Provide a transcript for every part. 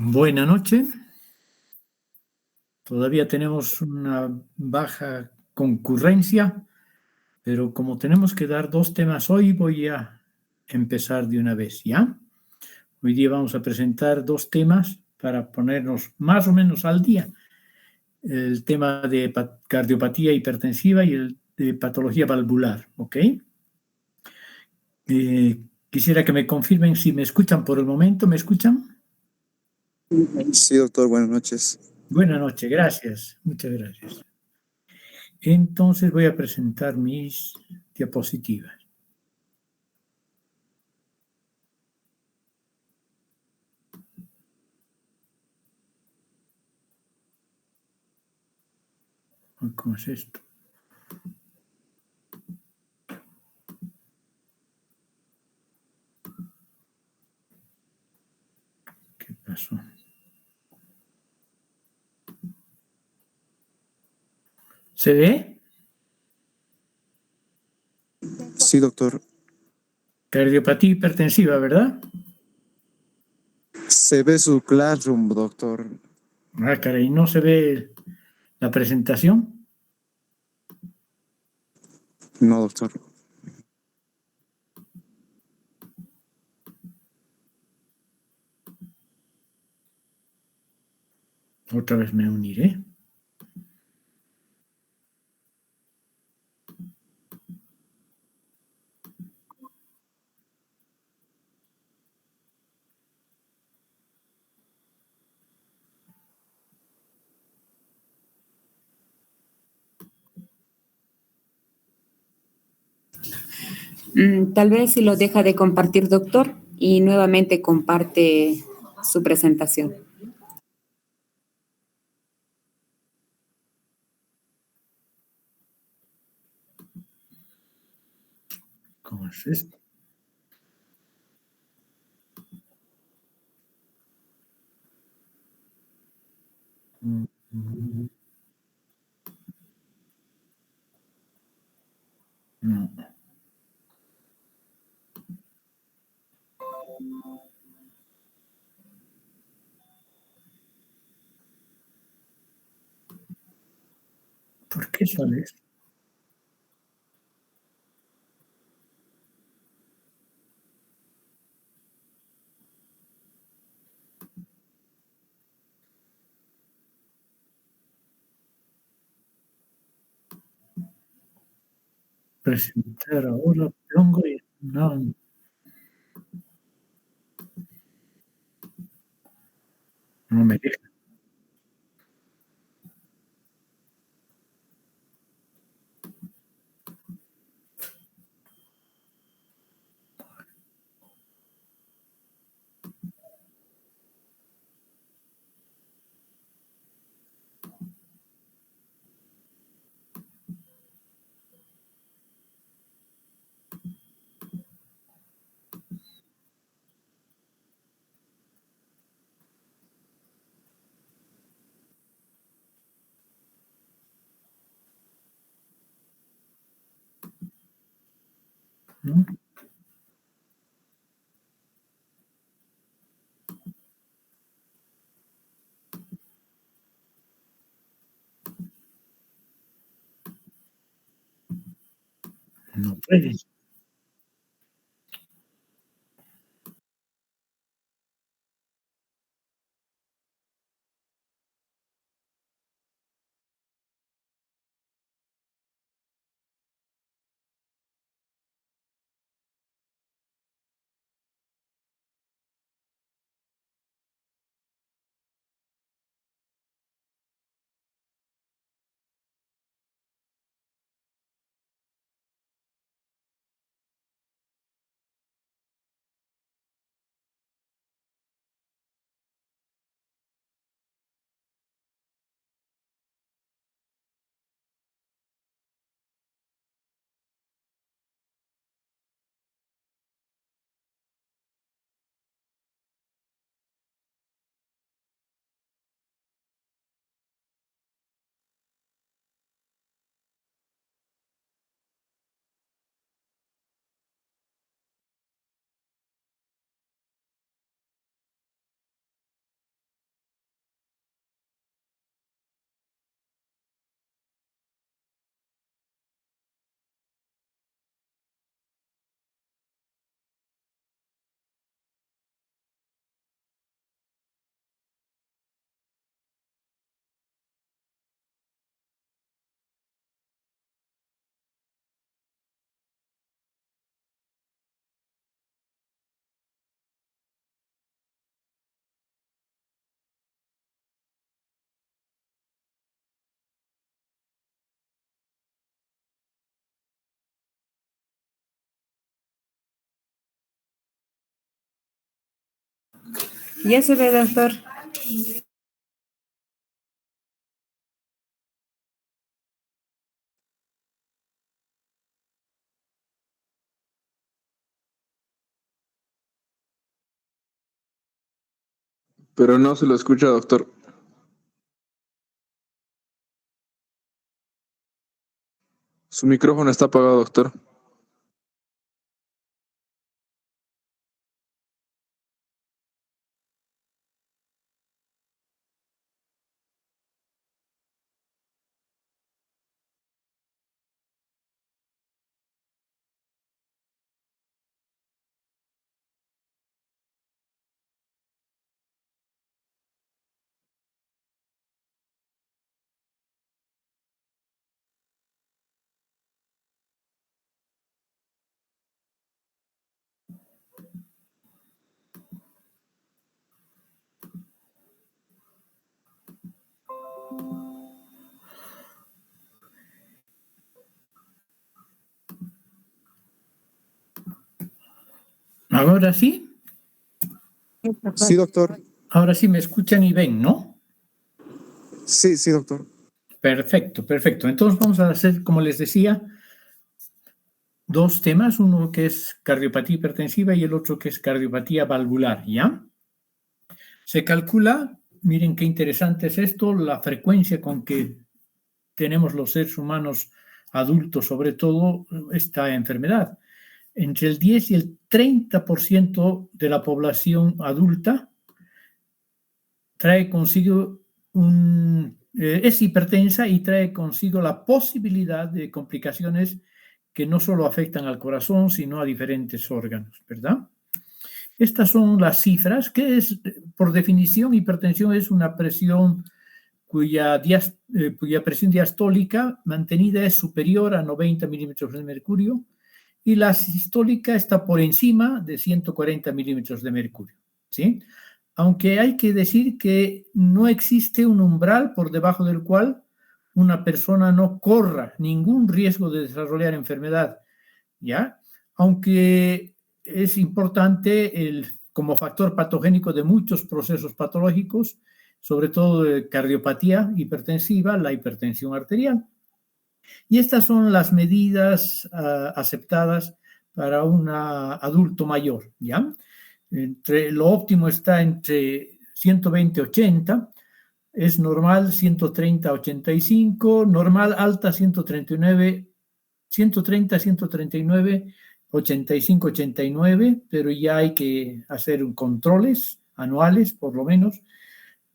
Buena noche. Todavía tenemos una baja concurrencia, pero como tenemos que dar 2 temas hoy, voy a empezar de una vez, ¿ya? Hoy día vamos a presentar 2 temas para ponernos más o menos al día. El tema de cardiopatía hipertensiva y el de patología valvular, ¿ok? Quisiera que me confirmen si me escuchan por el momento, ¿me escuchan? Sí, doctor, buenas noches. Buenas noches, gracias, muchas gracias. Entonces voy a presentar mis diapositivas. ¿Cómo es esto? ¿Qué pasó? ¿Se ve? Sí, doctor. Cardiopatía hipertensiva, ¿verdad? Se ve su Classroom, doctor. Ah, caray, ¿no se ve la presentación? No, doctor. Otra vez me uniré. Tal vez si lo deja de compartir, doctor, y nuevamente comparte su presentación. ¿Cómo es esto? No. ¿Por qué sale esto? Presentar ahora, pongo y no. No me deja. ¿No? No puedes. Ya se ve, doctor. Pero no se lo escucha, doctor. Su micrófono está apagado, doctor. ¿Ahora sí? Sí, doctor. Ahora sí me escuchan y ven, ¿no? Sí, doctor. Perfecto, perfecto. Entonces vamos a hacer, como les decía, dos temas, uno que es cardiopatía hipertensiva y el otro que es cardiopatía valvular, ¿ya? Se calcula, miren qué interesante es esto, la frecuencia con que tenemos los seres humanos adultos, sobre todo, esta enfermedad. Entre el 10 y el 30% de la población adulta trae consigo es hipertensa y trae consigo la posibilidad de complicaciones que no solo afectan al corazón, sino a diferentes órganos, ¿verdad? Estas son las cifras, que es, por definición, hipertensión es una presión cuya presión diastólica mantenida es superior a 90 milímetros de mercurio y la sistólica está por encima de 140 milímetros de mercurio, ¿sí? Aunque hay que decir que no existe un umbral por debajo del cual una persona no corra ningún riesgo de desarrollar enfermedad, ¿ya? Aunque es importante como factor patogénico de muchos procesos patológicos, sobre todo de cardiopatía hipertensiva, la hipertensión arterial. Y estas son las medidas aceptadas para un adulto mayor, ¿ya? Lo óptimo está entre 120-80, es normal 130-85, normal alta 139, 130-139, 85-89, pero ya hay que hacer controles anuales por lo menos.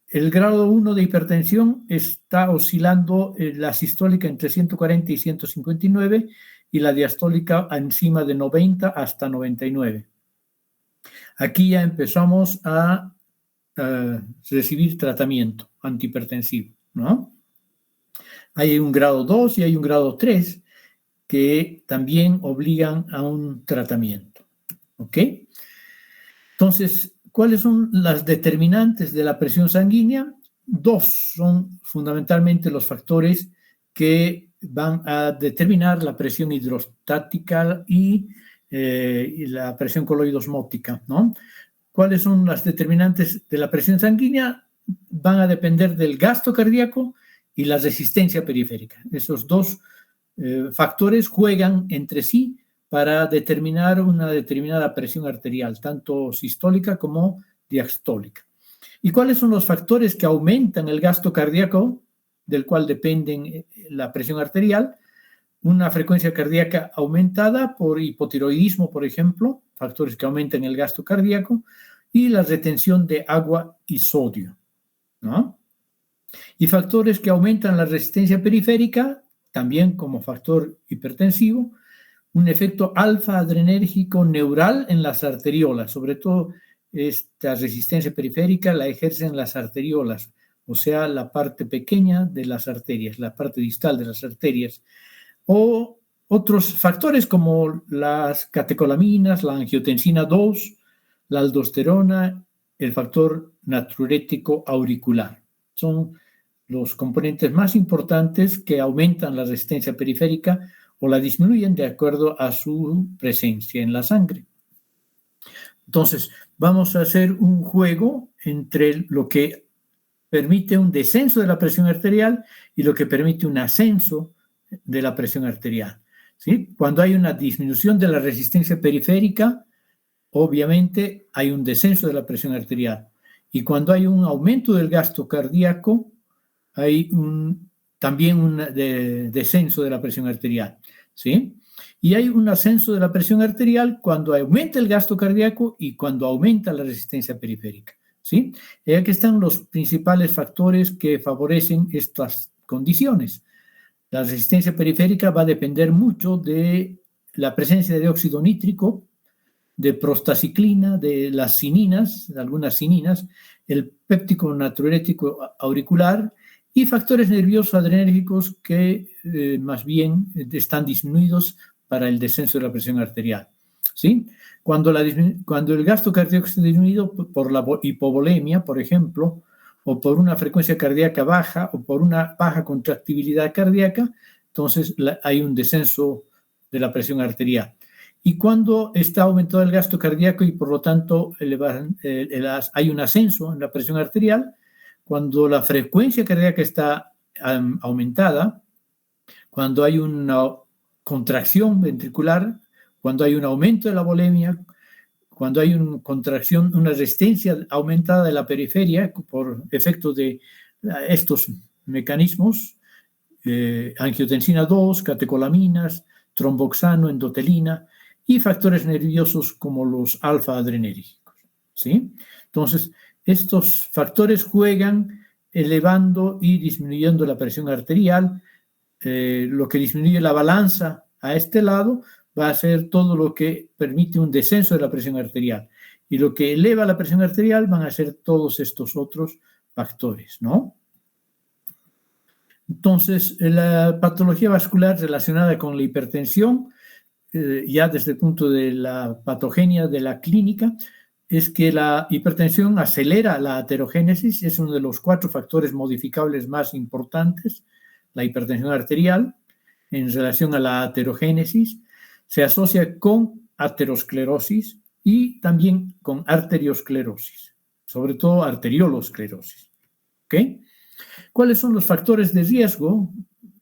El grado 1 de hipertensión está oscilando la sistólica entre 140 y 159 y la diastólica encima de 90 hasta 99. Aquí ya empezamos a recibir tratamiento antihipertensivo, ¿no? Hay un grado 2 y hay un grado 3 que también obligan a un tratamiento, ¿ok? Entonces, ¿cuáles son las determinantes de la presión sanguínea? Dos son fundamentalmente los factores que van a determinar la presión hidrostática y la presión coloidosmótica, ¿no? ¿Cuáles son las determinantes de la presión sanguínea? Van a depender del gasto cardíaco y la resistencia periférica. Esos dos factores juegan entre sí para determinar una determinada presión arterial, tanto sistólica como diastólica. ¿Y cuáles son los factores que aumentan el gasto cardíaco, del cual dependen la presión arterial? Una frecuencia cardíaca aumentada por hipotiroidismo, por ejemplo, factores que aumentan el gasto cardíaco, y la retención de agua y sodio, ¿no? Y factores que aumentan la resistencia periférica, también como factor hipertensivo, un efecto alfa-adrenérgico neural en las arteriolas, sobre todo esta resistencia periférica la ejercen las arteriolas, o sea, la parte pequeña de las arterias, la parte distal de las arterias, o otros factores como las catecolaminas, la angiotensina 2, la aldosterona, el factor natriurético auricular. Son los componentes más importantes que aumentan la resistencia periférica o la disminuyen de acuerdo a su presencia en la sangre. Entonces, vamos a hacer un juego entre lo que permite un descenso de la presión arterial y lo que permite un ascenso de la presión arterial. ¿Sí? Cuando hay una disminución de la resistencia periférica, obviamente hay un descenso de la presión arterial. Y cuando hay un aumento del gasto cardíaco, hay también un descenso de la presión arterial. ¿Sí? Y hay un ascenso de la presión arterial cuando aumenta el gasto cardíaco y cuando aumenta la resistencia periférica. ¿Sí? Y aquí están los principales factores que favorecen estas condiciones. La resistencia periférica va a depender mucho de la presencia de dióxido nítrico, de prostaciclina, de las cininas, de algunas cininas, el péptico natriurético auricular y factores nerviosos adrenérgicos que más bien están disminuidos para el descenso de la presión arterial. ¿Sí? Cuando el gasto cardíaco está disminuido por la hipovolemia, por ejemplo, o por una frecuencia cardíaca baja o por una baja contractibilidad cardíaca, entonces hay un descenso de la presión arterial. Y cuando está aumentado el gasto cardíaco y por lo tanto hay un ascenso en la presión arterial, cuando la frecuencia cardíaca está aumentada, cuando hay una contracción ventricular, cuando hay un aumento de la volemia, cuando hay una contracción, una resistencia aumentada de la periferia por efecto de estos mecanismos, angiotensina 2, catecolaminas, tromboxano, endotelina y factores nerviosos como los alfa-adrenérgicos. ¿Sí? Entonces, estos factores juegan elevando y disminuyendo la presión arterial. Lo que disminuye la balanza a este lado va a ser todo lo que permite un descenso de la presión arterial. Y lo que eleva la presión arterial van a ser todos estos otros factores, ¿no? Entonces, la patología vascular relacionada con la hipertensión, ya desde el punto de la patogenia de la clínica, es que la hipertensión acelera la aterogénesis, es uno de los 4 factores modificables más importantes, la hipertensión arterial, en relación a la aterogénesis, se asocia con aterosclerosis y también con arteriosclerosis, sobre todo arteriolosclerosis. ¿Ok? ¿Cuáles son los factores de riesgo?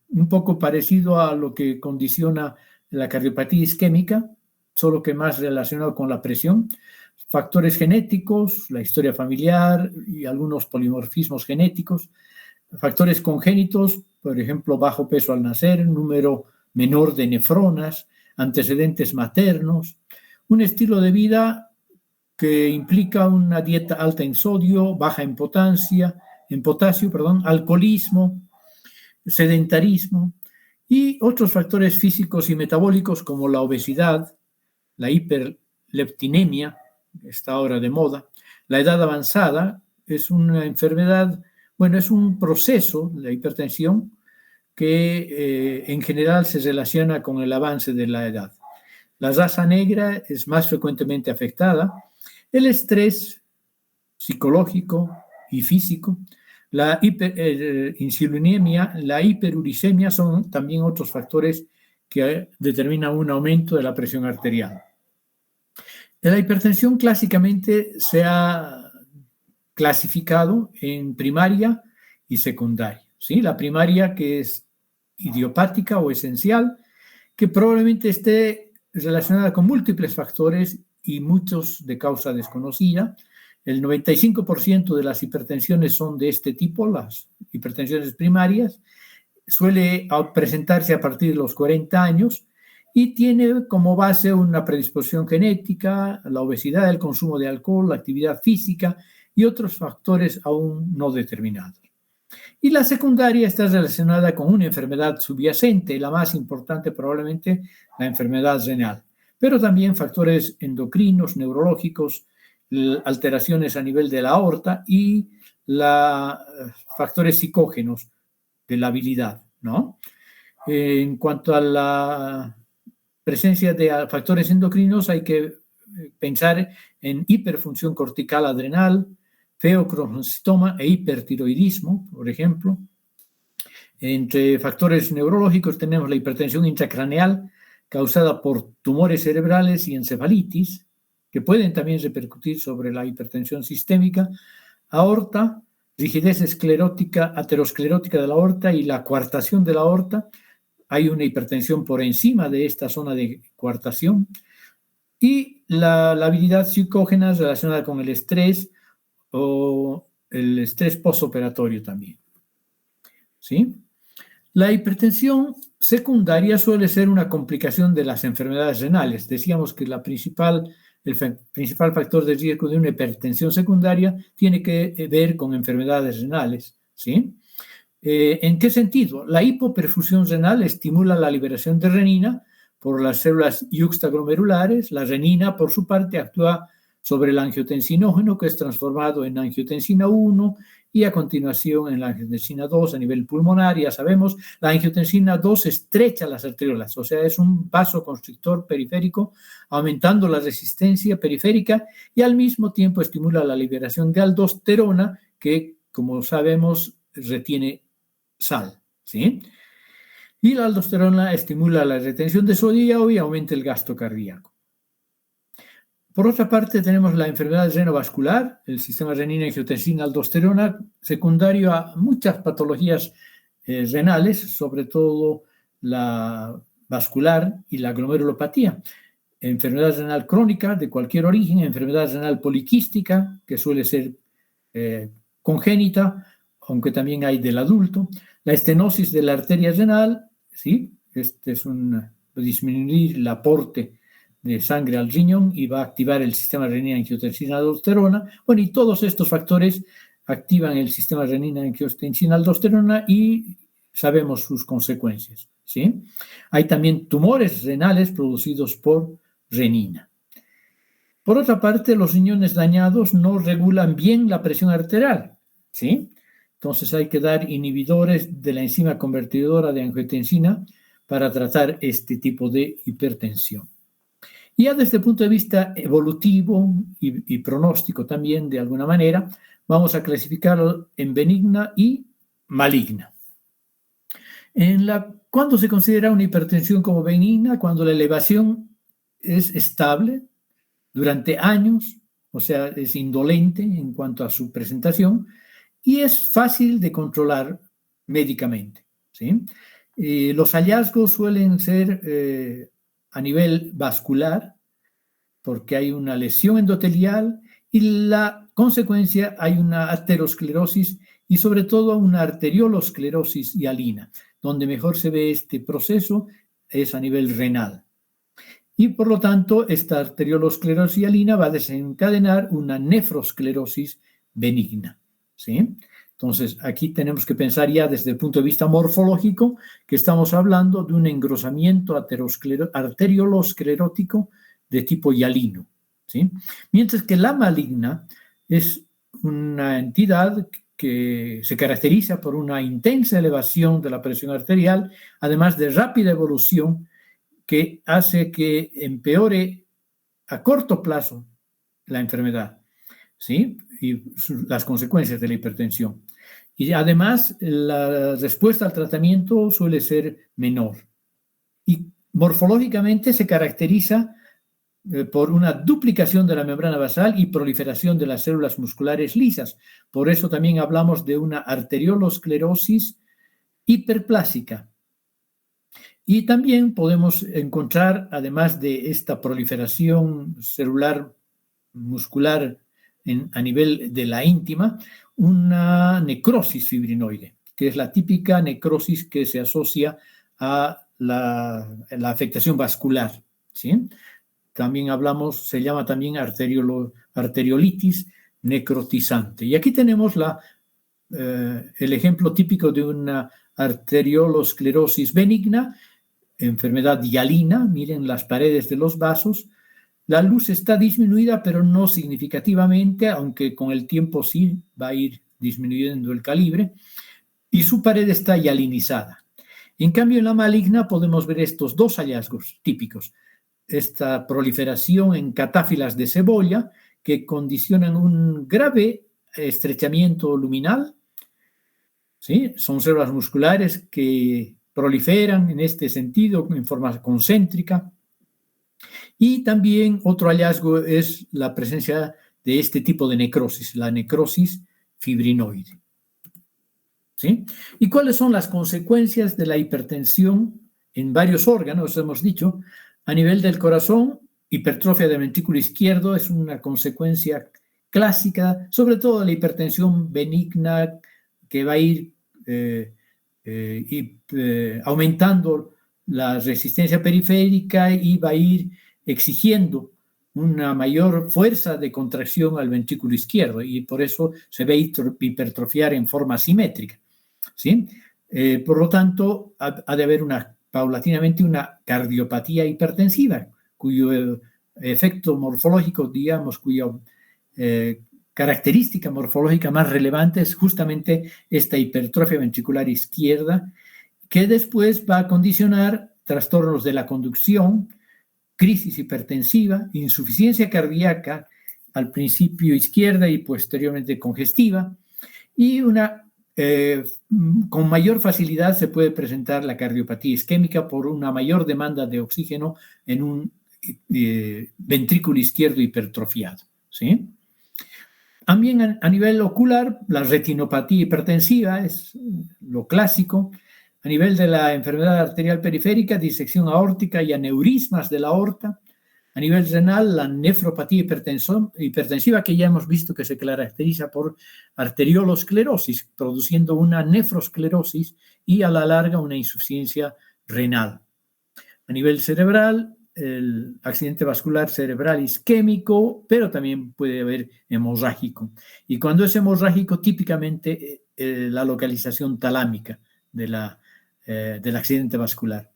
Un poco parecido a lo que condiciona la cardiopatía isquémica, solo que más relacionado con la presión. Factores genéticos, la historia familiar y algunos polimorfismos genéticos. Factores congénitos, por ejemplo, bajo peso al nacer, número menor de nefronas, antecedentes maternos, un estilo de vida que implica una dieta alta en sodio, baja en potasio, alcoholismo, sedentarismo y otros factores físicos y metabólicos como la obesidad, la hiperleptinemia, que está ahora de moda, la edad avanzada, es una enfermedad, bueno, es un proceso, la hipertensión, que en general se relaciona con el avance de la edad. La raza negra es más frecuentemente afectada. El estrés psicológico y físico, la insulinemia, la hiperuricemia son también otros factores que determinan un aumento de la presión arterial. La hipertensión clásicamente se ha clasificado en primaria y secundaria. ¿Sí? La primaria, que es idiopática o esencial, que probablemente esté relacionada con múltiples factores y muchos de causa desconocida. El 95% de las hipertensiones son de este tipo, las hipertensiones primarias. Suele presentarse a partir de los 40 años y tiene como base una predisposición genética, la obesidad, el consumo de alcohol, la actividad física y otros factores aún no determinados. Y la secundaria está relacionada con una enfermedad subyacente, la más importante probablemente la enfermedad renal, pero también factores endocrinos, neurológicos, alteraciones a nivel de la aorta y factores psicógenos de la habilidad, ¿no? En cuanto a la presencia de factores endocrinos, hay que pensar en hiperfunción cortical adrenal, feocromocitoma e hipertiroidismo, por ejemplo. Entre factores neurológicos tenemos la hipertensión intracraneal causada por tumores cerebrales y encefalitis, que pueden también repercutir sobre la hipertensión sistémica, aorta, rigidez esclerótica, aterosclerótica de la aorta y la coartación de la aorta. Hay una hipertensión por encima de esta zona de coartación. Y la labilidad psicógena relacionada con el estrés o el estrés postoperatorio también. ¿Sí? La hipertensión secundaria suele ser una complicación de las enfermedades renales. Decíamos que el principal factor de riesgo de una hipertensión secundaria tiene que ver con enfermedades renales. ¿Sí? ¿En qué sentido? La hipoperfusión renal estimula la liberación de renina por las células yuxtaglomerulares. La renina, por su parte, actúa sobre el angiotensinógeno, que es transformado en angiotensina 1 y a continuación en la angiotensina 2 a nivel pulmonar. Ya sabemos, la angiotensina 2 estrecha las arteriolas, o sea, es un vasoconstrictor periférico, aumentando la resistencia periférica y al mismo tiempo estimula la liberación de aldosterona, que, como sabemos, retiene sal, ¿sí? Y la aldosterona estimula la retención de sodio y aumenta el gasto cardíaco. Por otra parte, tenemos la enfermedad renovascular, el sistema renina-angiotensina-aldosterona, secundario a muchas patologías renales, sobre todo la vascular y la glomerulopatía. Enfermedad renal crónica de cualquier origen, enfermedad renal poliquística, que suele ser congénita, aunque también hay del adulto. La estenosis de la arteria renal, ¿sí? Este es disminuir el aporte de sangre al riñón y va a activar el sistema renina-angiotensina-aldosterona. Bueno, y todos estos factores activan el sistema renina-angiotensina-aldosterona y sabemos sus consecuencias, ¿sí? Hay también tumores renales producidos por renina. Por otra parte, los riñones dañados no regulan bien la presión arterial, ¿sí? Entonces hay que dar inhibidores de la enzima convertidora de angiotensina para tratar este tipo de hipertensión. Y ya desde el punto de vista evolutivo y pronóstico también, de alguna manera, vamos a clasificarlo en benigna y maligna. ¿Cuándo se considera una hipertensión como benigna? Cuando la elevación es estable durante años, o sea, es indolente en cuanto a su presentación, y es fácil de controlar médicamente, ¿sí? Los hallazgos suelen ser a nivel vascular, porque hay una lesión endotelial y la consecuencia hay una aterosclerosis y sobre todo una arteriolosclerosis hialina. Donde mejor se ve este proceso es a nivel renal. Y por lo tanto, esta arteriolosclerosis hialina va a desencadenar una nefrosclerosis benigna, ¿sí? Entonces, aquí tenemos que pensar ya desde el punto de vista morfológico que estamos hablando de un engrosamiento arteriolosclerótico de tipo hialino, ¿sí? Mientras que la maligna es una entidad que se caracteriza por una intensa elevación de la presión arterial, además de rápida evolución que hace que empeore a corto plazo la enfermedad, ¿sí? Y las consecuencias de la hipertensión. Y además, la respuesta al tratamiento suele ser menor. Y morfológicamente se caracteriza por una duplicación de la membrana basal y proliferación de las células musculares lisas. Por eso también hablamos de una arteriolosclerosis hiperplásica. Y también podemos encontrar, además de esta proliferación celular muscular a nivel de la íntima, una necrosis fibrinoide, que es la típica necrosis que se asocia a la afectación vascular, ¿sí? También se llama también arteriolitis necrotizante. Y aquí tenemos el ejemplo típico de una arteriolosclerosis benigna, enfermedad hialina. Miren las paredes de los vasos. La luz está disminuida, pero no significativamente, aunque con el tiempo sí va a ir disminuyendo el calibre, y su pared está hialinizada. En cambio, en la maligna podemos ver estos dos hallazgos típicos. Esta proliferación en catáfilas de cebolla que condicionan un grave estrechamiento luminal, ¿sí? Son células musculares que proliferan en este sentido en forma concéntrica Y también otro hallazgo es la presencia de este tipo de necrosis, la necrosis fibrinoide. ¿Sí? ¿Y cuáles son las consecuencias de la hipertensión en varios órganos? Hemos dicho, a nivel del corazón, hipertrofia del ventrículo izquierdo es una consecuencia clásica, sobre todo de la hipertensión benigna que va a ir aumentando la resistencia periférica y va a ir exigiendo una mayor fuerza de contracción al ventrículo izquierdo y por eso se ve hipertrofiar en forma asimétrica. ¿Sí? Por lo tanto, ha de haber paulatinamente una cardiopatía hipertensiva, cuyo efecto morfológico, digamos, cuya característica morfológica más relevante es justamente esta hipertrofia ventricular izquierda, que después va a condicionar trastornos de la conducción, crisis hipertensiva, insuficiencia cardíaca, al principio izquierda y posteriormente congestiva, y con mayor facilidad se puede presentar la cardiopatía isquémica por una mayor demanda de oxígeno en un ventrículo izquierdo hipertrofiado. ¿Sí? También a nivel ocular, la retinopatía hipertensiva es lo clásico. A nivel de la enfermedad arterial periférica, disección aórtica y aneurismas de la aorta. A nivel renal, la nefropatía hipertensiva, que ya hemos visto que se caracteriza por arteriolosclerosis, produciendo una nefrosclerosis y a la larga una insuficiencia renal. A nivel cerebral, el accidente vascular cerebral isquémico, pero también puede haber hemorrágico. Y cuando es hemorrágico, típicamente la localización talámica del accidente vascular.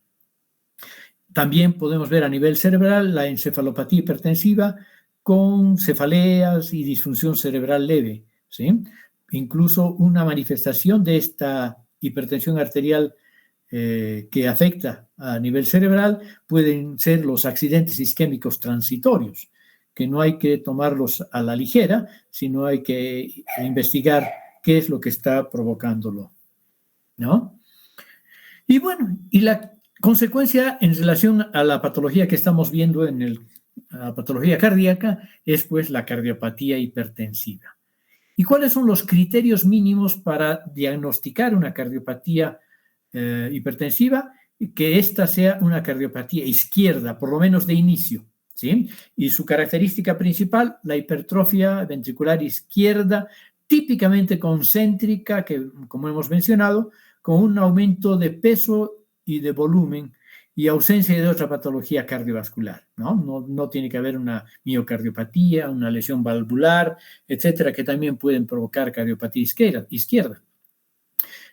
También podemos ver a nivel cerebral la encefalopatía hipertensiva con cefaleas y disfunción cerebral leve, ¿sí? Incluso una manifestación de esta hipertensión arterial que afecta a nivel cerebral pueden ser los accidentes isquémicos transitorios, que no hay que tomarlos a la ligera, sino hay que investigar qué es lo que está provocándolo, ¿no? Y bueno, y la consecuencia en relación a la patología que estamos viendo la patología cardíaca es pues la cardiopatía hipertensiva. ¿Y cuáles son los criterios mínimos para diagnosticar una cardiopatía hipertensiva? Que esta sea una cardiopatía izquierda, por lo menos de inicio, ¿sí? Y su característica principal, la hipertrofia ventricular izquierda, típicamente concéntrica, que como hemos mencionado, con un aumento de peso y de volumen y ausencia de otra patología cardiovascular, ¿no? No tiene que haber una miocardiopatía, una lesión valvular, etcétera, que también pueden provocar cardiopatía izquierda.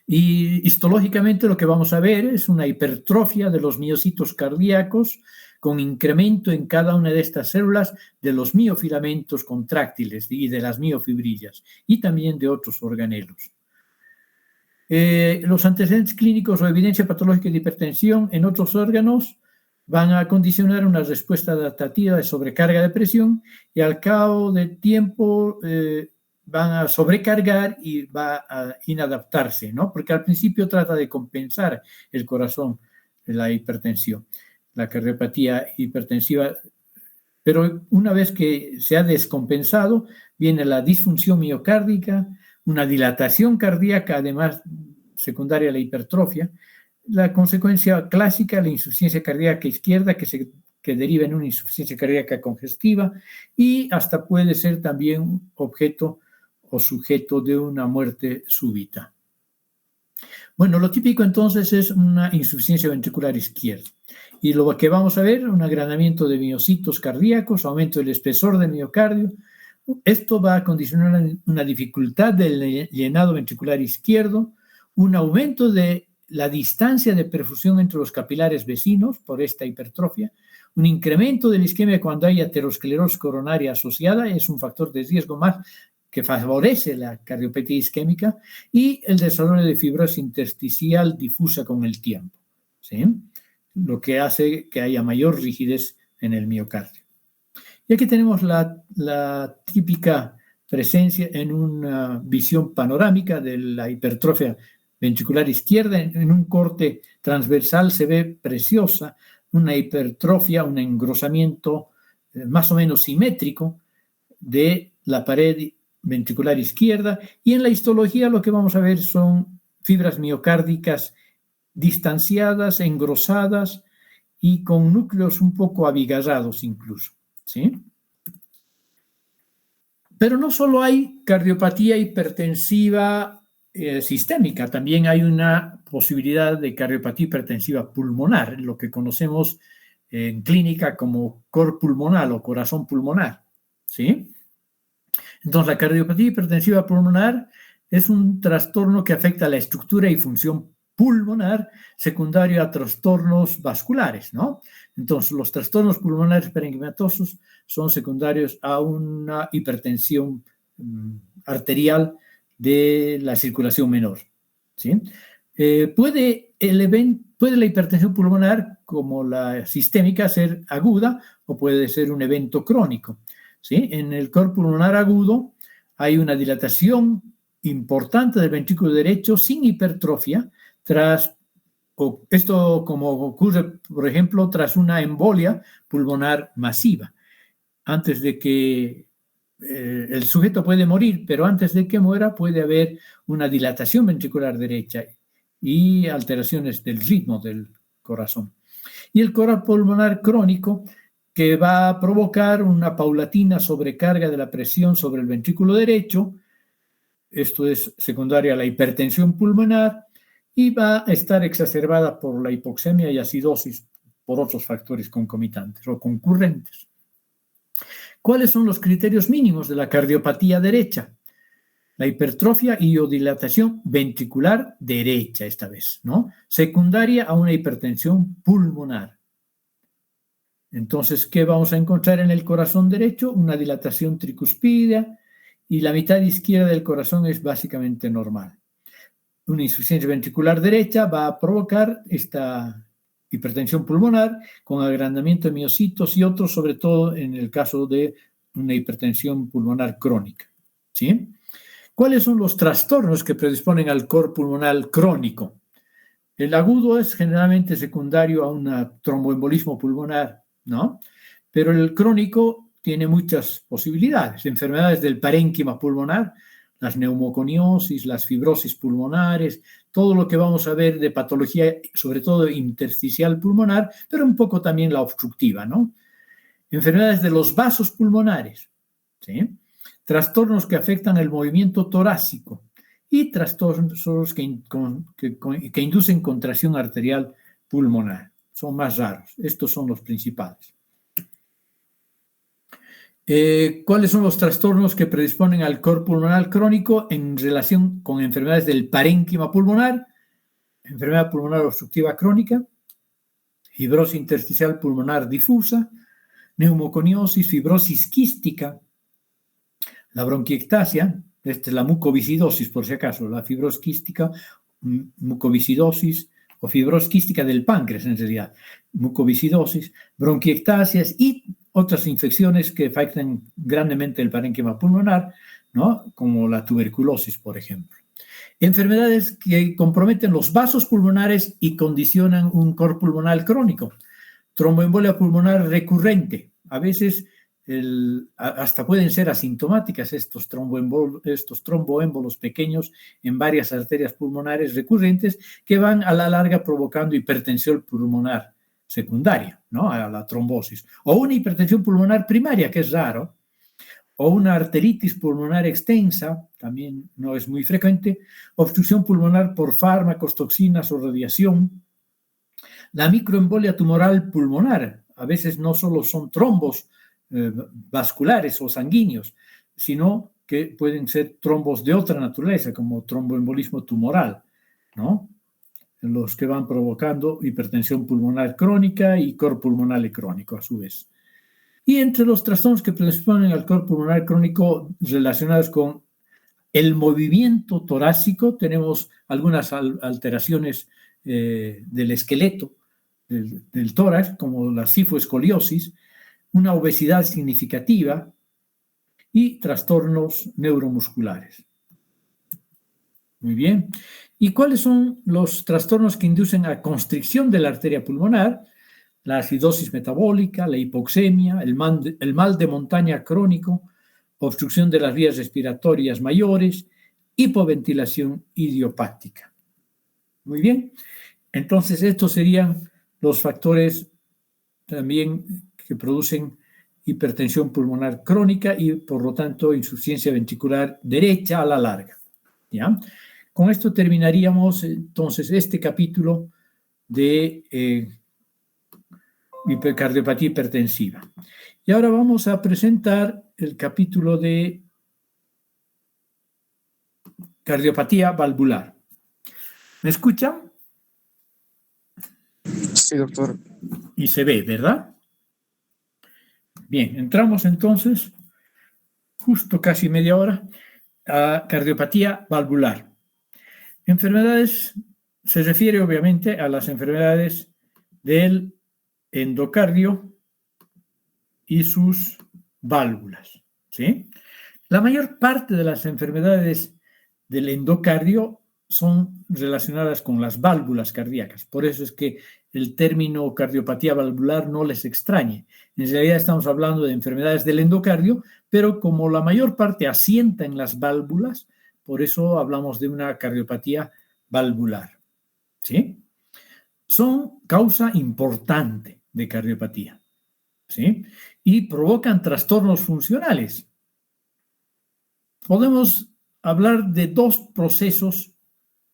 Y histológicamente lo que vamos a ver es una hipertrofia de los miocitos cardíacos con incremento en cada una de estas células de los miofilamentos contráctiles y de las miofibrillas y también de otros organelos. Los antecedentes clínicos o evidencia patológica de hipertensión en otros órganos van a condicionar una respuesta adaptativa de sobrecarga de presión y al cabo del tiempo van a sobrecargar y va a inadaptarse, ¿no? Porque al principio trata de compensar el corazón de la hipertensión, la cardiopatía hipertensiva, pero una vez que se ha descompensado, viene la disfunción miocárdica, una dilatación cardíaca, además secundaria a la hipertrofia, la consecuencia clásica, la insuficiencia cardíaca izquierda que deriva en una insuficiencia cardíaca congestiva y hasta puede ser también objeto o sujeto de una muerte súbita. Bueno, lo típico entonces es una insuficiencia ventricular izquierda. Y lo que vamos a ver, un agrandamiento de miocitos cardíacos, aumento del espesor del miocardio. Esto va a condicionar una dificultad del llenado ventricular izquierdo, un aumento de la distancia de perfusión entre los capilares vecinos por esta hipertrofia, un incremento de la isquemia cuando hay aterosclerosis coronaria asociada, es un factor de riesgo más que favorece la cardiopatía isquémica, y el desarrollo de fibrosis intersticial difusa con el tiempo, ¿sí? Lo que hace que haya mayor rigidez en el miocardio. Y aquí tenemos la típica presencia en una visión panorámica de la hipertrofia ventricular izquierda. En un corte transversal se ve preciosa una hipertrofia, un engrosamiento más o menos simétrico de la pared ventricular izquierda, y en la histología lo que vamos a ver son fibras miocárdicas distanciadas, engrosadas y con núcleos un poco abigarrados incluso, ¿sí? Pero no solo hay cardiopatía hipertensiva sistémica, también hay una posibilidad de cardiopatía hipertensiva pulmonar, lo que conocemos en clínica como cor pulmonar o corazón pulmonar, ¿sí? Entonces, la cardiopatía hipertensiva pulmonar es un trastorno que afecta la estructura y función pulmonar secundario a trastornos vasculares, ¿no? Entonces, los trastornos pulmonares parenquimatosos son secundarios a una hipertensión arterial de la circulación menor, ¿sí? Puede la hipertensión pulmonar, como la sistémica, ser aguda o puede ser un evento crónico, ¿sí? En el cor pulmonar agudo hay una dilatación importante del ventrículo derecho sin hipertrofia esto como ocurre, por ejemplo, tras una embolia pulmonar masiva. Antes de que el sujeto puede morir, pero antes de que muera puede haber una dilatación ventricular derecha y alteraciones del ritmo del corazón. Y el cor pulmonar crónico, que va a provocar una paulatina sobrecarga de la presión sobre el ventrículo derecho. Esto es secundario a la hipertensión pulmonar y va a estar exacerbada por la hipoxemia y acidosis por otros factores concomitantes o concurrentes. ¿Cuáles son los criterios mínimos de la cardiopatía derecha? La hipertrofia y o dilatación ventricular derecha esta vez, ¿no? Secundaria a una hipertensión pulmonar. Entonces, ¿qué vamos a encontrar en el corazón derecho? Una dilatación tricuspidea y la mitad izquierda del corazón es básicamente normal. Una insuficiencia ventricular derecha va a provocar esta hipertensión pulmonar con agrandamiento de miocitos y otros, sobre todo en el caso de una hipertensión pulmonar crónica, ¿sí? ¿Cuáles son los trastornos que predisponen al cor pulmonar crónico? El agudo es generalmente secundario a un tromboembolismo pulmonar, ¿no? Pero el crónico tiene muchas posibilidades. Enfermedades del parénquima pulmonar, las neumoconiosis, las fibrosis pulmonares, todo lo que vamos a ver de patología, sobre todo intersticial pulmonar, pero un poco también la obstructiva, ¿no? Enfermedades de los vasos pulmonares, ¿sí? Trastornos que afectan el movimiento torácico y trastornos que inducen contracción arterial pulmonar. Son más raros. Estos son los principales. ¿Cuáles son los trastornos que predisponen al cor pulmonar crónico en relación con enfermedades del parénquima pulmonar? Enfermedad pulmonar obstructiva crónica, fibrosis intersticial pulmonar difusa, neumoconiosis, fibrosis quística, la bronquiectasia, esta es la mucoviscidosis por si acaso, la fibrosis quística, mucoviscidosis o fibrosis quística del páncreas en realidad, mucoviscidosis, bronquiectasias y otras infecciones que afectan grandemente el parénquima pulmonar, ¿no? Como la tuberculosis, por ejemplo. Enfermedades que comprometen los vasos pulmonares y condicionan un cor pulmonar crónico. Tromboembolia pulmonar recurrente. A veces hasta pueden ser asintomáticas estos tromboémbolos pequeños en varias arterias pulmonares recurrentes que van a la larga provocando hipertensión pulmonar secundaria, ¿no? A la trombosis. O una hipertensión pulmonar primaria, que es raro, o una arteritis pulmonar extensa, también no es muy frecuente, obstrucción pulmonar por fármacos, toxinas o radiación. La microembolia tumoral pulmonar, a veces no solo son trombos vasculares o sanguíneos, sino que pueden ser trombos de otra naturaleza, como tromboembolismo tumoral, ¿no? Los que van provocando hipertensión pulmonar crónica y cor pulmonar crónico a su vez. Y entre los trastornos que predisponen al cor pulmonar crónico relacionados con el movimiento torácico, tenemos algunas alteraciones del esqueleto, del tórax, como la cifoescoliosis, una obesidad significativa y trastornos neuromusculares. Muy bien. ¿Y cuáles son los trastornos que inducen a constricción de la arteria pulmonar? la acidosis metabólica, la hipoxemia, el mal de montaña crónico, obstrucción de las vías respiratorias mayores, hipoventilación idiopática. Muy bien. Entonces, estos serían los factores también que producen hipertensión pulmonar crónica y, por lo tanto, insuficiencia ventricular derecha a la larga. ¿Ya? Con esto terminaríamos, entonces, este capítulo de hipercardiopatía hipertensiva. Y ahora vamos a presentar el capítulo de cardiopatía valvular. ¿Me escuchan? Sí, doctor. Y se ve, ¿verdad? Bien, entramos entonces, justo casi media hora, a cardiopatía valvular. Enfermedades, se refiere obviamente a las enfermedades del endocardio y sus válvulas, ¿sí? La mayor parte de las enfermedades del endocardio son relacionadas con las válvulas cardíacas. Por eso es que el término cardiopatía valvular no les extrañe. En realidad estamos hablando de enfermedades del endocardio, pero como la mayor parte asienta en las válvulas, por eso hablamos de una cardiopatía valvular, ¿sí? Son causa importante de cardiopatía, ¿sí? Y provocan trastornos funcionales. Podemos hablar de dos procesos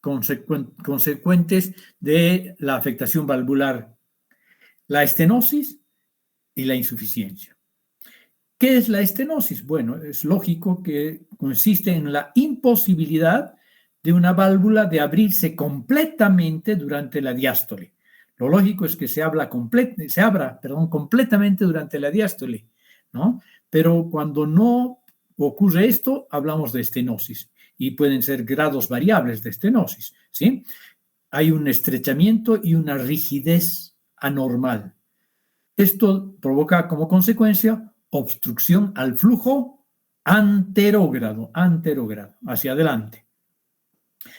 consecuentes de la afectación valvular: la estenosis y la insuficiencia. ¿Qué es la estenosis? Bueno, es lógico que consiste en la imposibilidad de una válvula de abrirse completamente durante la diástole. Lo lógico es que se abra completamente durante la diástole, ¿no? Pero cuando no ocurre esto, hablamos de estenosis y pueden ser grados variables de estenosis, ¿sí? Hay un estrechamiento y una rigidez anormal. Esto provoca como consecuencia obstrucción al flujo anterógrado, hacia adelante.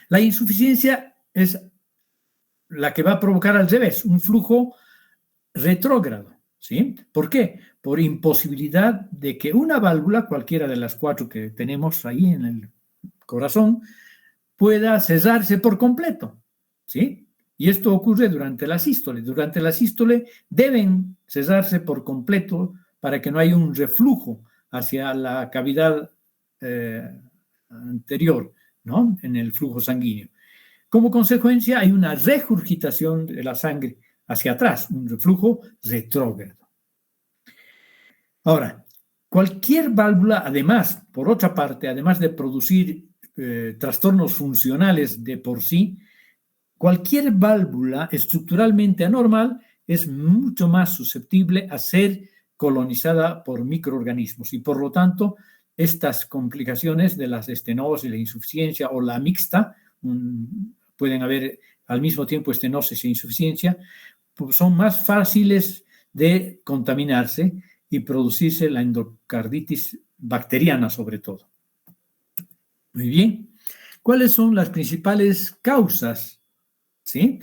La insuficiencia es la que va a provocar al revés, un flujo retrógrado, ¿sí? ¿Por qué? Por imposibilidad de que una válvula, cualquiera de las 4 que tenemos ahí en el corazón, pueda cesarse por completo, ¿sí? Y esto ocurre durante la sístole. Durante la sístole deben cesarse por completo para que no haya un reflujo hacia la cavidad anterior, ¿no? En el flujo sanguíneo. Como consecuencia, hay una regurgitación de la sangre hacia atrás, un reflujo retrógrado. Ahora, cualquier válvula, además, por otra parte, además de producir trastornos funcionales de por sí, cualquier válvula estructuralmente anormal es mucho más susceptible a ser colonizada por microorganismos y, por lo tanto, estas complicaciones de las estenosis, la insuficiencia o la mixta, pueden haber al mismo tiempo estenosis e insuficiencia, pues son más fáciles de contaminarse y producirse la endocarditis bacteriana sobre todo. Muy bien. ¿Cuáles son las principales causas? ¿Sí?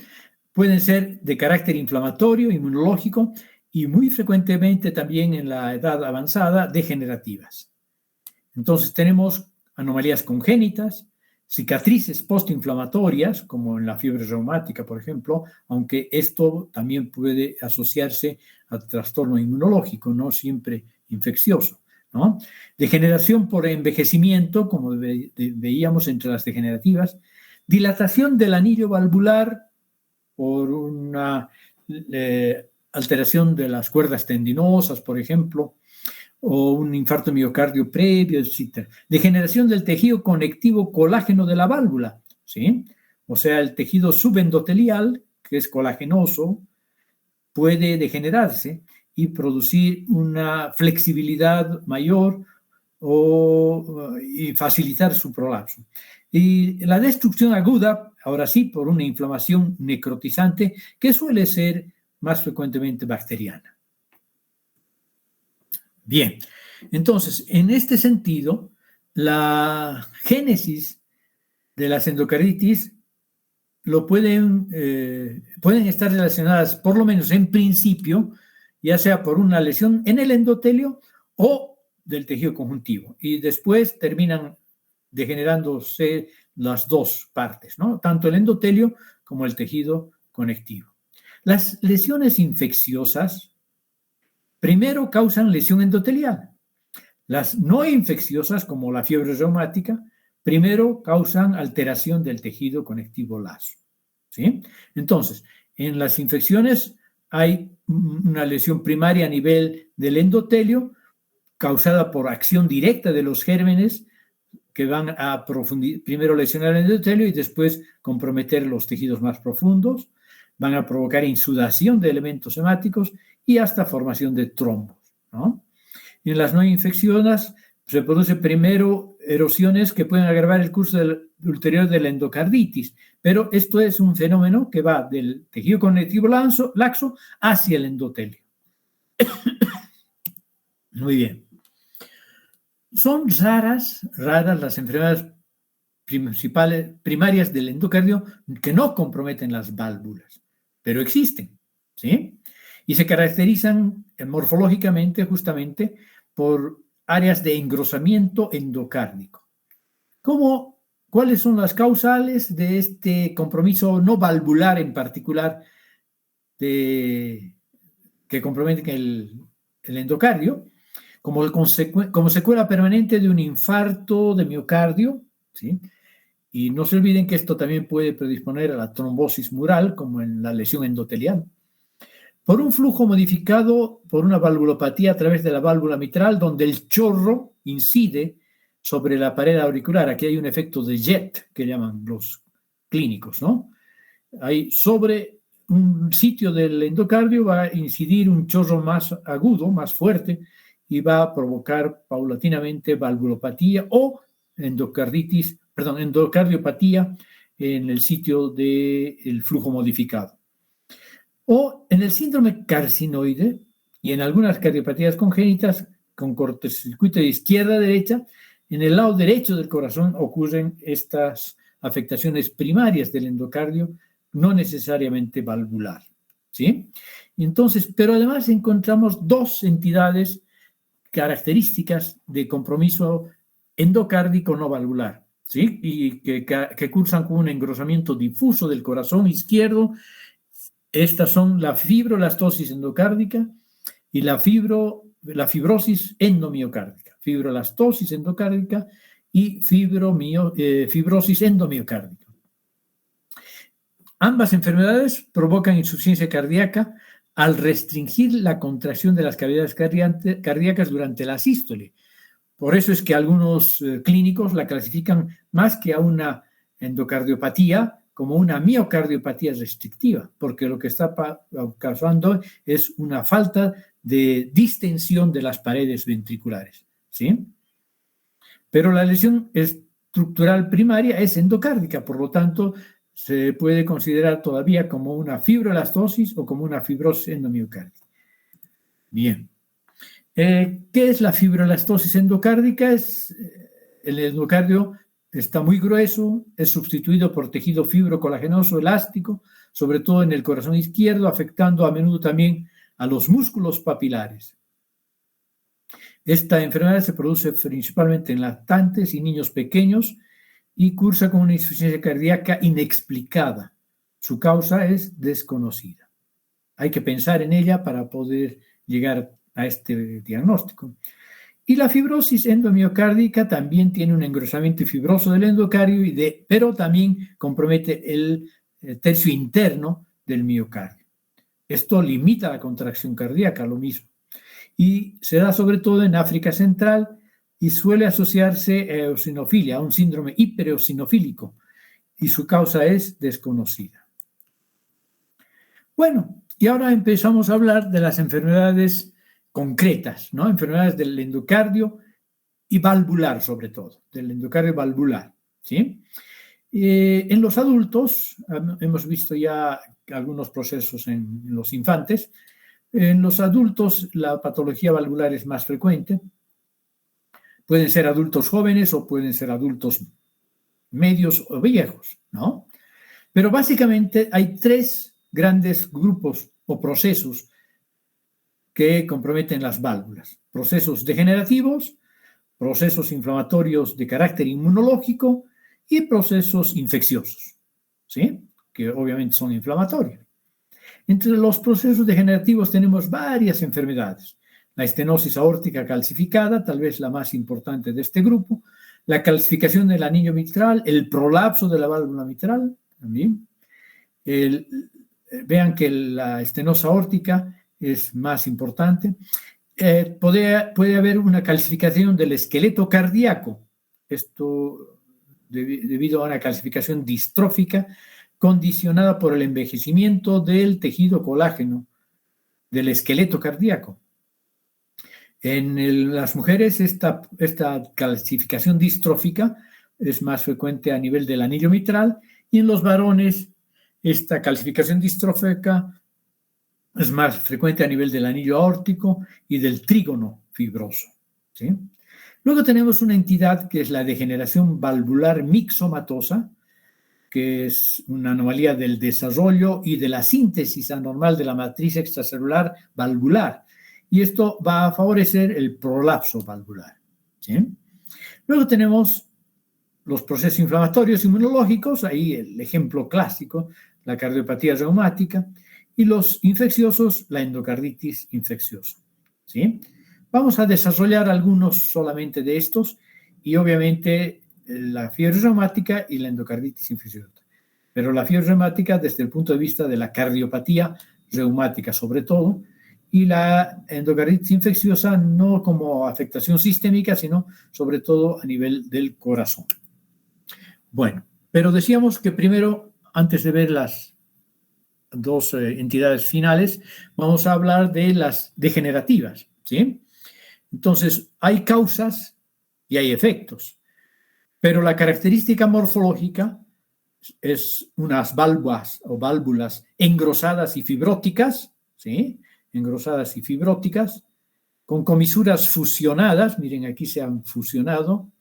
Pueden ser de carácter inflamatorio, inmunológico y muy frecuentemente también en la edad avanzada degenerativas. Entonces tenemos anomalías congénitas, cicatrices postinflamatorias, como en la fiebre reumática, por ejemplo, aunque esto también puede asociarse al trastorno inmunológico, no siempre infeccioso, ¿no? Degeneración por envejecimiento, como veíamos entre las degenerativas, dilatación del anillo valvular por una alteración de las cuerdas tendinosas, por ejemplo, o un infarto miocardio previo, etc. Degeneración del tejido conectivo colágeno de la válvula, ¿sí? O sea, el tejido subendotelial, que es colagenoso, puede degenerarse y producir una flexibilidad mayor y facilitar su prolapso. Y la destrucción aguda, ahora sí, por una inflamación necrotizante, que suele ser más frecuentemente bacteriana. Bien, entonces, en este sentido, la génesis de las endocarditis pueden estar relacionadas, por lo menos en principio, ya sea por una lesión en el endotelio o del tejido conjuntivo. Y después terminan degenerándose las dos partes, ¿no? Tanto el endotelio como el tejido conectivo. Las lesiones infecciosas primero causan lesión endotelial. Las no infecciosas, como la fiebre reumática, primero causan alteración del tejido conectivo laso, ¿sí? Entonces, en las infecciones hay una lesión primaria a nivel del endotelio causada por acción directa de los gérmenes que van a primero lesionar el endotelio y después comprometer los tejidos más profundos, van a provocar insudación de elementos hemáticos y hasta formación de trombos, ¿no? En las no infecciosas se produce primero erosiones que pueden agravar el curso ulterior de la endocarditis, pero esto es un fenómeno que va del tejido conectivo laxo hacia el endotelio. Muy bien. Son raras las enfermedades primarias del endocardio que no comprometen las válvulas, pero existen, ¿sí? Y se caracterizan morfológicamente justamente por áreas de engrosamiento endocárdico. ¿Cuáles son las causales de este compromiso no valvular en particular que comprometen el endocardio? Como secuela permanente de un infarto de miocardio, ¿sí? Y no se olviden que esto también puede predisponer a la trombosis mural, como en la lesión endotelial. Por un flujo modificado por una valvulopatía a través de la válvula mitral, donde el chorro incide sobre la pared auricular. Aquí hay un efecto de jet, que llaman los clínicos, ¿no? Ahí sobre un sitio del endocardio va a incidir un chorro más agudo, más fuerte, y va a provocar paulatinamente valvulopatía o endocardiopatía en el sitio del flujo modificado. O en el síndrome carcinoide y en algunas cardiopatías congénitas con cortocircuito de izquierda a derecha, en el lado derecho del corazón ocurren estas afectaciones primarias del endocardio, no necesariamente valvular, ¿sí? Entonces, pero además encontramos dos entidades características de compromiso endocárdico no valvular, ¿sí? Y que cursan con un engrosamiento difuso del corazón izquierdo. Estas son la fibrolastosis endocárdica y la fibrosis endomiocárdica. Fibrolastosis endocárdica y fibrosis endomiocárdica. Ambas enfermedades provocan insuficiencia cardíaca al restringir la contracción de las cavidades cardíacas durante la sístole. Por eso es que algunos clínicos la clasifican más que a una endocardiopatía como una miocardiopatía restrictiva, porque lo que está causando es una falta de distensión de las paredes ventriculares, ¿sí? Pero la lesión estructural primaria es endocárdica, por lo tanto, se puede considerar todavía como una fibrolastosis o como una fibrosis endomiocárdica. Bien. ¿Qué es la fibrolastosis endocárdica? El endocardio está muy grueso, es sustituido por tejido fibrocolagenoso elástico, sobre todo en el corazón izquierdo, afectando a menudo también a los músculos papilares. Esta enfermedad se produce principalmente en lactantes y niños pequeños y cursa con una insuficiencia cardíaca inexplicada. Su causa es desconocida. Hay que pensar en ella para poder llegar a este diagnóstico. Y la fibrosis endomiocárdica también tiene un engrosamiento fibroso del endocardio, pero también compromete el tercio interno del miocardio. Esto limita la contracción cardíaca, lo mismo. Y se da sobre todo en África Central y suele asociarse a eosinofilia, a un síndrome hipereosinofílico, y su causa es desconocida. Bueno, y ahora empezamos a hablar de las enfermedades concretas, ¿no? Enfermedades del endocardio y valvular, sobre todo, del endocardio valvular, ¿sí? En los adultos, hemos visto ya algunos procesos en los infantes. En los adultos, la patología valvular es más frecuente. Pueden ser adultos jóvenes o pueden ser adultos medios o viejos, ¿no? Pero básicamente hay tres grandes grupos o procesos que comprometen las válvulas. Procesos degenerativos, procesos inflamatorios de carácter inmunológico y procesos infecciosos, ¿sí? Que obviamente son inflamatorios. Entre los procesos degenerativos tenemos varias enfermedades. La estenosis aórtica calcificada, tal vez la más importante de este grupo, la calcificación del anillo mitral, el prolapso de la válvula mitral, también. Vean que la estenosis aórtica es más importante. Puede haber una calcificación del esqueleto cardíaco, esto debido a una calcificación distrófica condicionada por el envejecimiento del tejido colágeno del esqueleto cardíaco. En las mujeres esta calcificación distrófica es más frecuente a nivel del anillo mitral y en los varones esta calcificación distrófica es más frecuente a nivel del anillo aórtico y del trígono fibroso, ¿sí? Luego tenemos una entidad que es la degeneración valvular mixomatosa, que es una anomalía del desarrollo y de la síntesis anormal de la matriz extracelular valvular. Y esto va a favorecer el prolapso valvular, ¿sí? Luego tenemos los procesos inflamatorios inmunológicos, ahí el ejemplo clásico, la cardiopatía reumática, y los infecciosos, la endocarditis infecciosa, ¿sí? Vamos a desarrollar algunos solamente de estos y obviamente la fiebre reumática y la endocarditis infecciosa. Pero la fiebre reumática desde el punto de vista de la cardiopatía reumática sobre todo, y la endocarditis infecciosa no como afectación sistémica, sino sobre todo a nivel del corazón. Bueno, pero decíamos que primero, antes de ver las dos entidades finales, vamos a hablar de las degenerativas, ¿sí? Entonces, hay causas y hay efectos, pero la característica morfológica es unas válvulas engrosadas y fibróticas, ¿sí? Engrosadas y fibróticas, con comisuras fusionadas, miren aquí se han fusionado,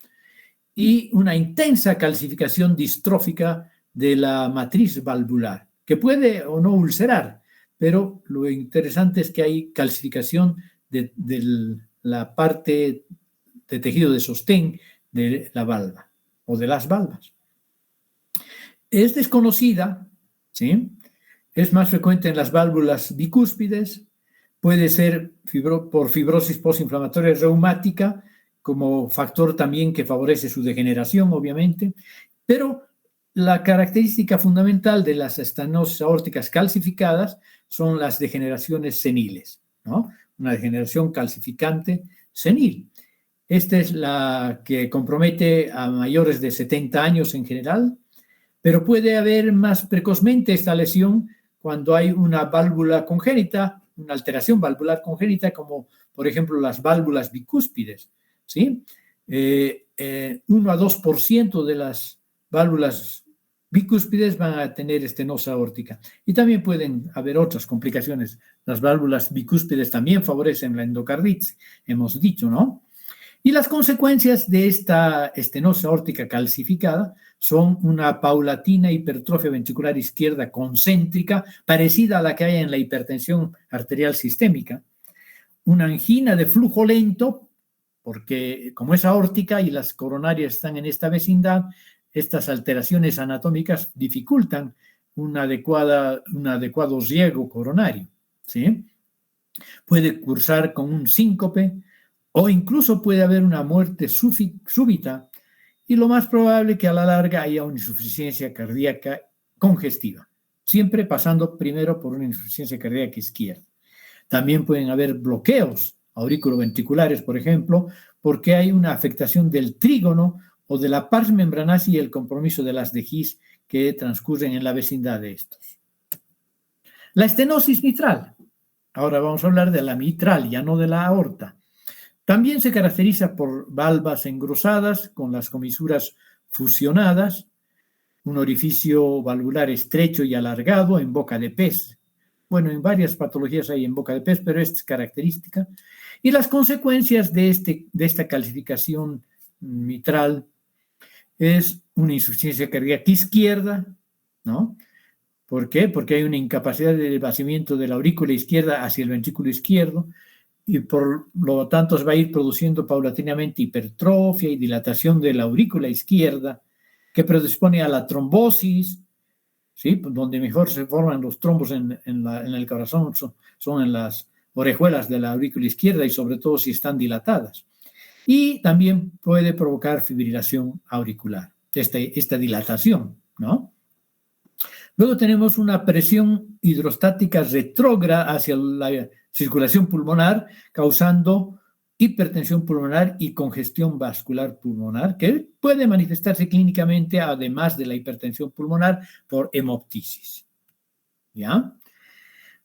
y una intensa calcificación distrófica de la matriz valvular, que puede o no ulcerar, pero lo interesante es que hay calcificación de la parte de tejido de sostén de la valva o de las valvas. Es desconocida, ¿sí? Es más frecuente en las válvulas bicúspides, puede ser por fibrosis postinflamatoria reumática, como factor también que favorece su degeneración, obviamente, pero la característica fundamental de las estenosis aórticas calcificadas son las degeneraciones seniles, ¿no? Una degeneración calcificante senil. Esta es la que compromete a mayores de 70 años en general, pero puede haber más precozmente esta lesión cuando hay una válvula congénita, una alteración valvular congénita, como por ejemplo las válvulas bicúspides, ¿sí? 1 a 2% de las válvulas bicúspides van a tener estenosis aórtica. Y también pueden haber otras complicaciones. Las válvulas bicúspides también favorecen la endocarditis, hemos dicho, ¿no? Y las consecuencias de esta estenosis aórtica calcificada son una paulatina hipertrofia ventricular izquierda concéntrica, parecida a la que hay en la hipertensión arterial sistémica, una angina de flujo lento, porque como es aórtica y las coronarias están en esta vecindad, estas alteraciones anatómicas dificultan un adecuado riego coronario, ¿sí? Puede cursar con un síncope o incluso puede haber una muerte súbita y lo más probable que a la larga haya una insuficiencia cardíaca congestiva, siempre pasando primero por una insuficiencia cardíaca izquierda. También pueden haber bloqueos auriculoventriculares, por ejemplo, porque hay una afectación del trígono o de la pars membranacia y el compromiso de las de His que transcurren en la vecindad de estos. La estenosis mitral. Ahora vamos a hablar de la mitral, ya no de la aorta. También se caracteriza por valvas engrosadas con las comisuras fusionadas, un orificio valvular estrecho y alargado en boca de pez. Bueno, en varias patologías hay en boca de pez, pero esta es característica. Y las consecuencias de esta calcificación mitral es una insuficiencia cardíaca izquierda, ¿no? ¿Por qué? Porque hay una incapacidad de vaciamiento de la aurícula izquierda hacia el ventrículo izquierdo y por lo tanto se va a ir produciendo paulatinamente hipertrofia y dilatación de la aurícula izquierda que predispone a la trombosis, ¿sí? Donde mejor se forman los trombos en el corazón son en las orejuelas de la aurícula izquierda y sobre todo si están dilatadas. Y también puede provocar fibrilación auricular, esta dilatación, ¿no? Luego tenemos una presión hidrostática retrógrada hacia la circulación pulmonar, causando hipertensión pulmonar y congestión vascular pulmonar, que puede manifestarse clínicamente, además de la hipertensión pulmonar, por hemoptisis. ¿Ya?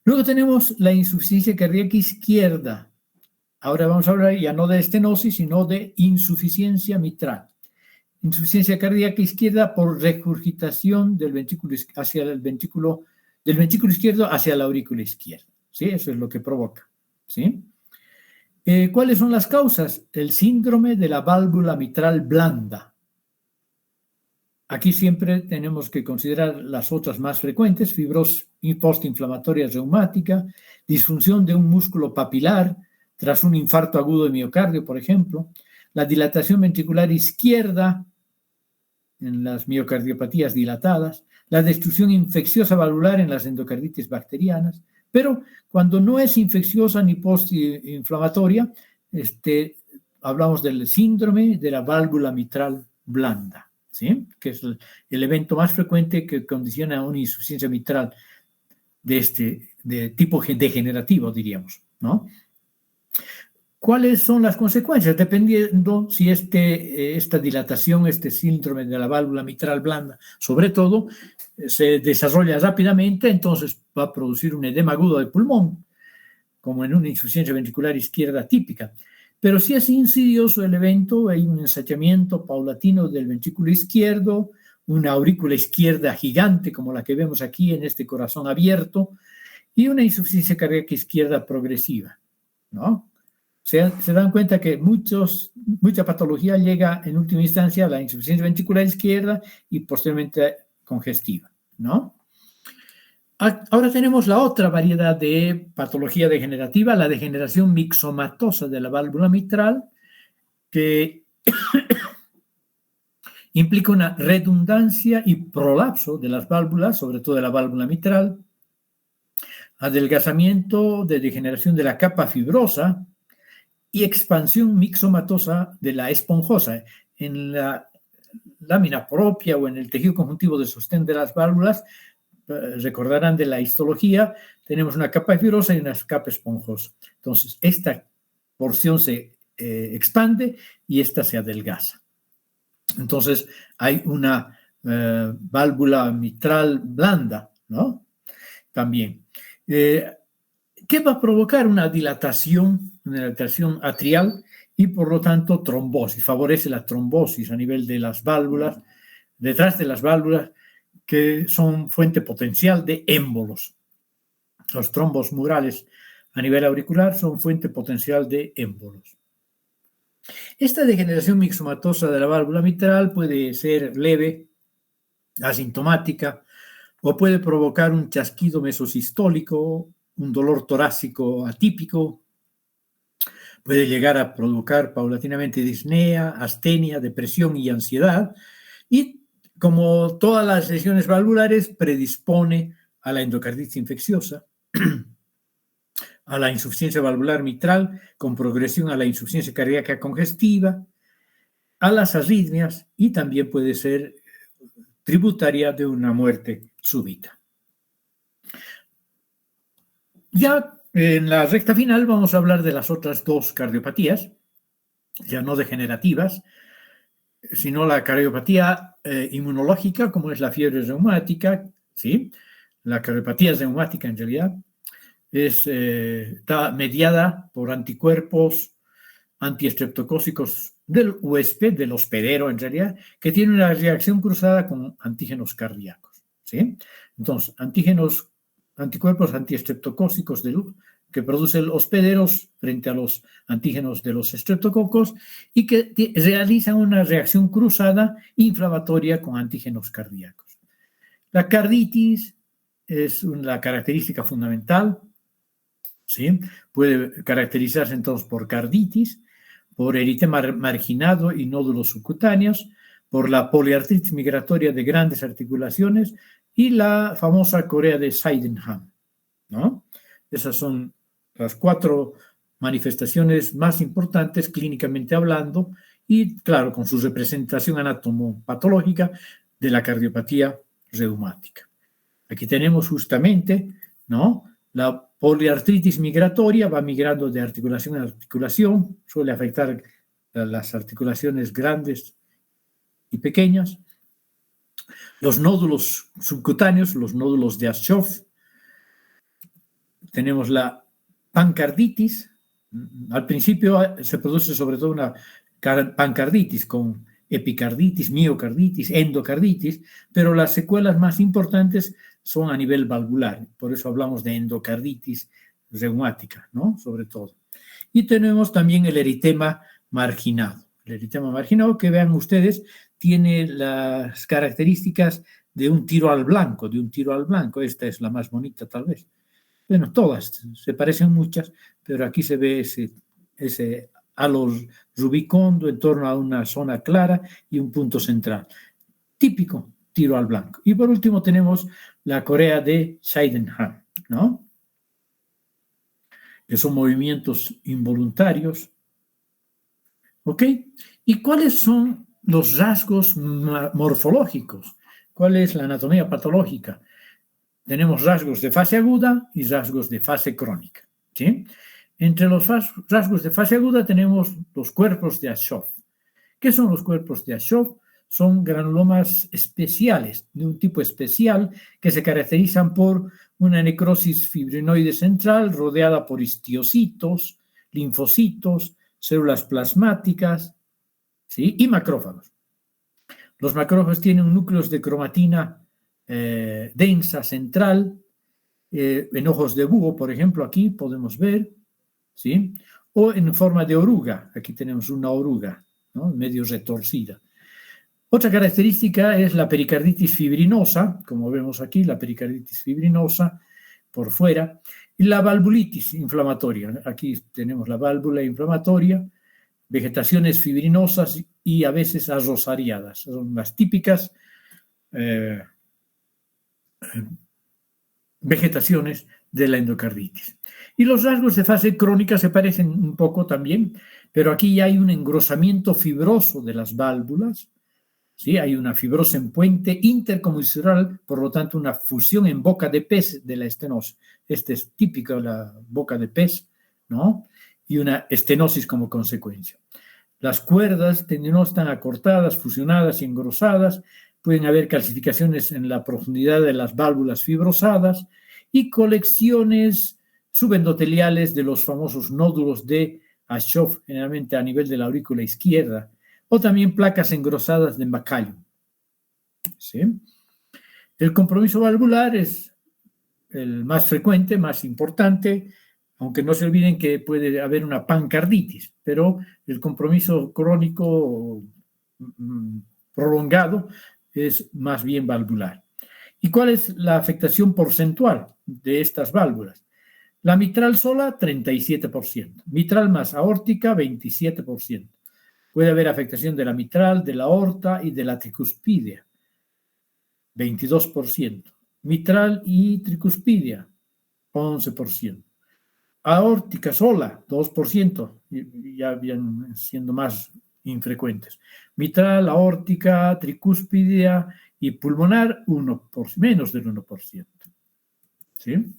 Luego tenemos la insuficiencia cardíaca izquierda. Ahora vamos a hablar ya no de estenosis, sino de insuficiencia mitral. Insuficiencia cardíaca izquierda por regurgitación del ventrículo hacia el ventrículo, del ventrículo izquierdo hacia la aurícula izquierda. ¿Sí? Eso es lo que provoca. ¿Sí? ¿Cuáles son las causas? El síndrome de la válvula mitral blanda. Aquí siempre tenemos que considerar las otras más frecuentes: fibrosis postinflamatoria reumática, disfunción de un músculo papilar tras un infarto agudo de miocardio, por ejemplo, la dilatación ventricular izquierda en las miocardiopatías dilatadas, la destrucción infecciosa valvular en las endocarditis bacterianas, pero cuando no es infecciosa ni postinflamatoria, hablamos del síndrome de la válvula mitral blanda, ¿sí? Que es el evento más frecuente que condiciona una insuficiencia mitral de tipo degenerativo, diríamos, ¿no? ¿Cuáles son las consecuencias? Dependiendo si esta dilatación, este síndrome de la válvula mitral blanda, sobre todo, se desarrolla rápidamente, entonces va a producir un edema agudo del pulmón, como en una insuficiencia ventricular izquierda típica. Pero si es insidioso el evento, hay un ensachamiento paulatino del ventrículo izquierdo, una aurícula izquierda gigante, como la que vemos aquí en este corazón abierto, y una insuficiencia cardíaca izquierda progresiva, ¿no? Se dan cuenta que mucha patología llega en última instancia a la insuficiencia ventricular izquierda y posteriormente congestiva, ¿no? Ahora tenemos la otra variedad de patología degenerativa, la degeneración mixomatosa de la válvula mitral, que implica una redundancia y prolapso de las válvulas, sobre todo de la válvula mitral, adelgazamiento de degeneración de la capa fibrosa, y expansión mixomatosa de la esponjosa. En la lámina propia o en el tejido conjuntivo de sostén de las válvulas, recordarán de la histología, tenemos una capa fibrosa y una capa esponjosa. Entonces, esta porción se expande y esta se adelgaza. Entonces, hay una válvula mitral blanda, ¿no? También. ¿Qué va a provocar? Una dilatación atrial y por lo tanto trombosis. Favorece la trombosis a nivel de las válvulas, detrás de las válvulas, que son fuente potencial de émbolos. Los trombos murales a nivel auricular son fuente potencial de émbolos. Esta degeneración mixomatosa de la válvula mitral puede ser leve, asintomática, o puede provocar un chasquido mesosistólico, un dolor torácico atípico, puede llegar a provocar paulatinamente disnea, astenia, depresión y ansiedad, y como todas las lesiones valvulares, predispone a la endocarditis infecciosa, a la insuficiencia valvular mitral, con progresión a la insuficiencia cardíaca congestiva, a las arritmias, y también puede ser tributaria de una muerte súbita. Ya en la recta final vamos a hablar de las otras dos cardiopatías, ya no degenerativas, sino la cardiopatía inmunológica, como es la fiebre reumática, ¿sí? La cardiopatía reumática en realidad está mediada por anticuerpos antiestreptocócicos del huésped, del hospedero en realidad, que tiene una reacción cruzada con antígenos cardíacos, ¿sí? Entonces, anticuerpos antiestreptocócicos que produce los hospederos frente a los antígenos de los estreptococos y que realizan una reacción cruzada inflamatoria con antígenos cardíacos. La carditis es una característica fundamental, ¿sí? Puede caracterizarse entonces por carditis, por eritema marginado y nódulos subcutáneos, por la poliartritis migratoria de grandes articulaciones y la famosa corea de Sydenham, ¿no? Esas son las 4 manifestaciones más importantes clínicamente hablando y, claro, con su representación anatomopatológica de la cardiopatía reumática. Aquí tenemos justamente, ¿no?, la poliartritis migratoria, va migrando de articulación a articulación, suele afectar a las articulaciones grandes y pequeñas. Los nódulos subcutáneos, los nódulos de Aschoff. Tenemos la pancarditis. Al principio se produce sobre todo una pancarditis con epicarditis, miocarditis, endocarditis, pero las secuelas más importantes son a nivel valvular. Por eso hablamos de endocarditis reumática, ¿no? Sobre todo. Y tenemos también el eritema marginado. El eritema marginado, que vean ustedes, tiene las características de un tiro al blanco, Esta es la más bonita tal vez. Bueno, todas, se parecen muchas, pero aquí se ve ese halo rubicondo en torno a una zona clara y un punto central. Típico tiro al blanco. Y por último tenemos la corea de Sydenham, ¿no? Que son movimientos involuntarios. ¿Ok? ¿Y cuáles son los rasgos morfológicos? ¿Cuál es la anatomía patológica? Tenemos rasgos de fase aguda y rasgos de fase crónica, ¿sí? Entre los rasgos de fase aguda tenemos los cuerpos de Aschoff. ¿Qué son los cuerpos de Aschoff? Son granulomas especiales, de un tipo especial, que se caracterizan por una necrosis fibrinoide central rodeada por histiocitos, linfocitos, células plasmáticas, ¿sí?, y macrófagos. Los macrófagos tienen núcleos de cromatina densa central, en ojos de búho, por ejemplo, aquí podemos ver, ¿sí?, o en forma de oruga. Aquí tenemos una oruga, ¿no?, medio retorcida. Otra característica es la pericarditis fibrinosa, como vemos aquí, la pericarditis fibrinosa por fuera, y la valvulitis inflamatoria. Aquí tenemos la válvula inflamatoria, vegetaciones fibrinosas y a veces arrosariadas. Son las típicas vegetaciones de la endocarditis. Y los rasgos de fase crónica se parecen un poco también, pero aquí ya hay un engrosamiento fibroso de las válvulas, ¿sí? Hay una fibrosa en puente intercomissural, por lo tanto una fusión en boca de pez de la estenosis. Este es típico de la boca de pez, ¿no? Y una estenosis como consecuencia. Las cuerdas tendinosas están acortadas, fusionadas y engrosadas. Pueden haber calcificaciones en la profundidad de las válvulas fibrosadas y colecciones subendoteliales de los famosos nódulos de Aschoff, generalmente a nivel de la aurícula izquierda, o también placas engrosadas de Bacallum. ¿Sí? El compromiso valvular es el más frecuente, más importante, aunque no se olviden que puede haber una pancarditis, pero el compromiso crónico prolongado es más bien valvular. ¿Y cuál es la afectación porcentual de estas válvulas? La mitral sola, 37%. Mitral más aórtica, 27%. Puede haber afectación de la mitral, de la aorta y de la tricuspidia, 22%. Mitral y tricuspidia, 11%. Aórtica sola, 2%, ya vienen siendo más infrecuentes. Mitral, aórtica, tricúspidia y pulmonar, menos del 1%. ¿Sí?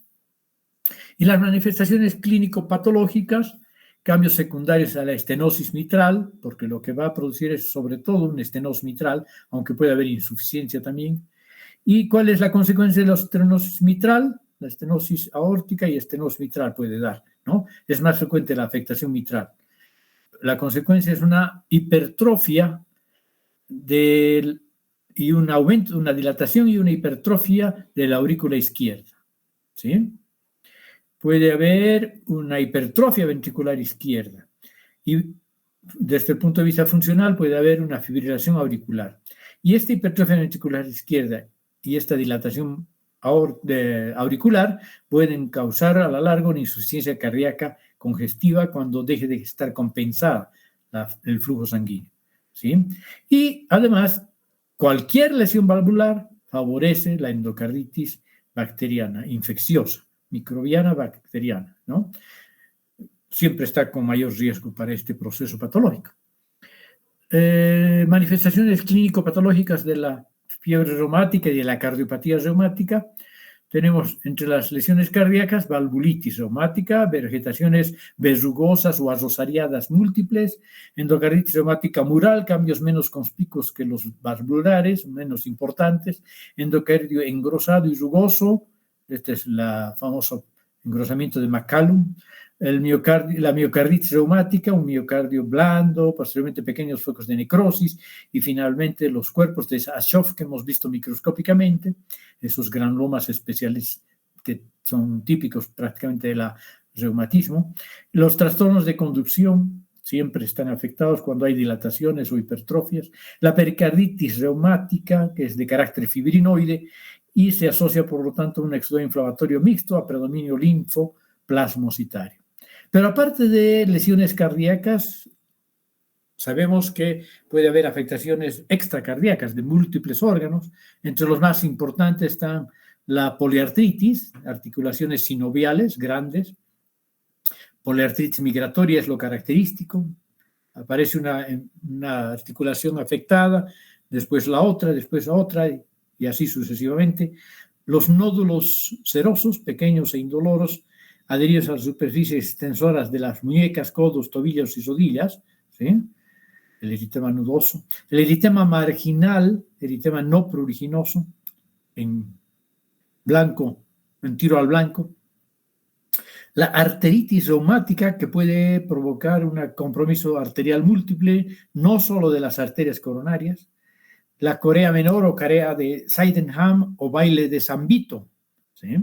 Y las manifestaciones clínico-patológicas, cambios secundarios a la estenosis mitral, porque lo que va a producir es sobre todo una estenosis mitral, aunque puede haber insuficiencia también. ¿Y cuál es la consecuencia de la estenosis mitral? La estenosis aórtica y estenosis mitral puede dar, ¿no? Es más frecuente la afectación mitral. La consecuencia es una hipertrofia y un aumento, una dilatación y una hipertrofia de la aurícula izquierda, ¿sí? Puede haber una hipertrofia ventricular izquierda y desde el punto de vista funcional puede haber una fibrilación auricular. Y esta hipertrofia ventricular izquierda y esta dilatación auricular pueden causar a la larga una insuficiencia cardíaca congestiva cuando deje de estar compensada el flujo sanguíneo, ¿sí? Y además, cualquier lesión valvular favorece la endocarditis bacteriana, infecciosa, microbiana, bacteriana, ¿no? Siempre está con mayor riesgo para este proceso patológico. Manifestaciones clínico-patológicas de la fiebre reumática y de la cardiopatía reumática. Tenemos entre las lesiones cardíacas valvulitis reumática, vegetaciones verrugosas o arrosariadas múltiples, endocarditis reumática mural, cambios menos conspicuos que los valvulares, menos importantes, endocardio engrosado y rugoso, este es el famoso engrosamiento de McCallum, la miocarditis reumática, un miocardio blando, posteriormente pequeños focos de necrosis y finalmente los cuerpos de Aschoff que hemos visto microscópicamente, esos granulomas especiales que son típicos prácticamente del reumatismo. Los trastornos de conducción siempre están afectados cuando hay dilataciones o hipertrofias. La pericarditis reumática, que es de carácter fibrinoide y se asocia por lo tanto a un éxodo inflamatorio mixto a predominio linfoplasmocitario. Pero aparte de lesiones cardíacas, sabemos que puede haber afectaciones extracardíacas de múltiples órganos. Entre los más importantes están la poliartritis, articulaciones sinoviales grandes. Poliartritis migratoria es lo característico. Aparece una articulación afectada, después la otra y así sucesivamente. Los nódulos serosos, pequeños e indoloros, adheridos a las superficies extensoras de las muñecas, codos, tobillos y rodillas, ¿sí? El eritema nudoso. El eritema marginal, eritema no pruriginoso, en blanco, en tiro al blanco. La arteritis reumática, que puede provocar un compromiso arterial múltiple, no solo de las arterias coronarias. La corea menor o corea de Sydenham o baile de San Vito, ¿sí?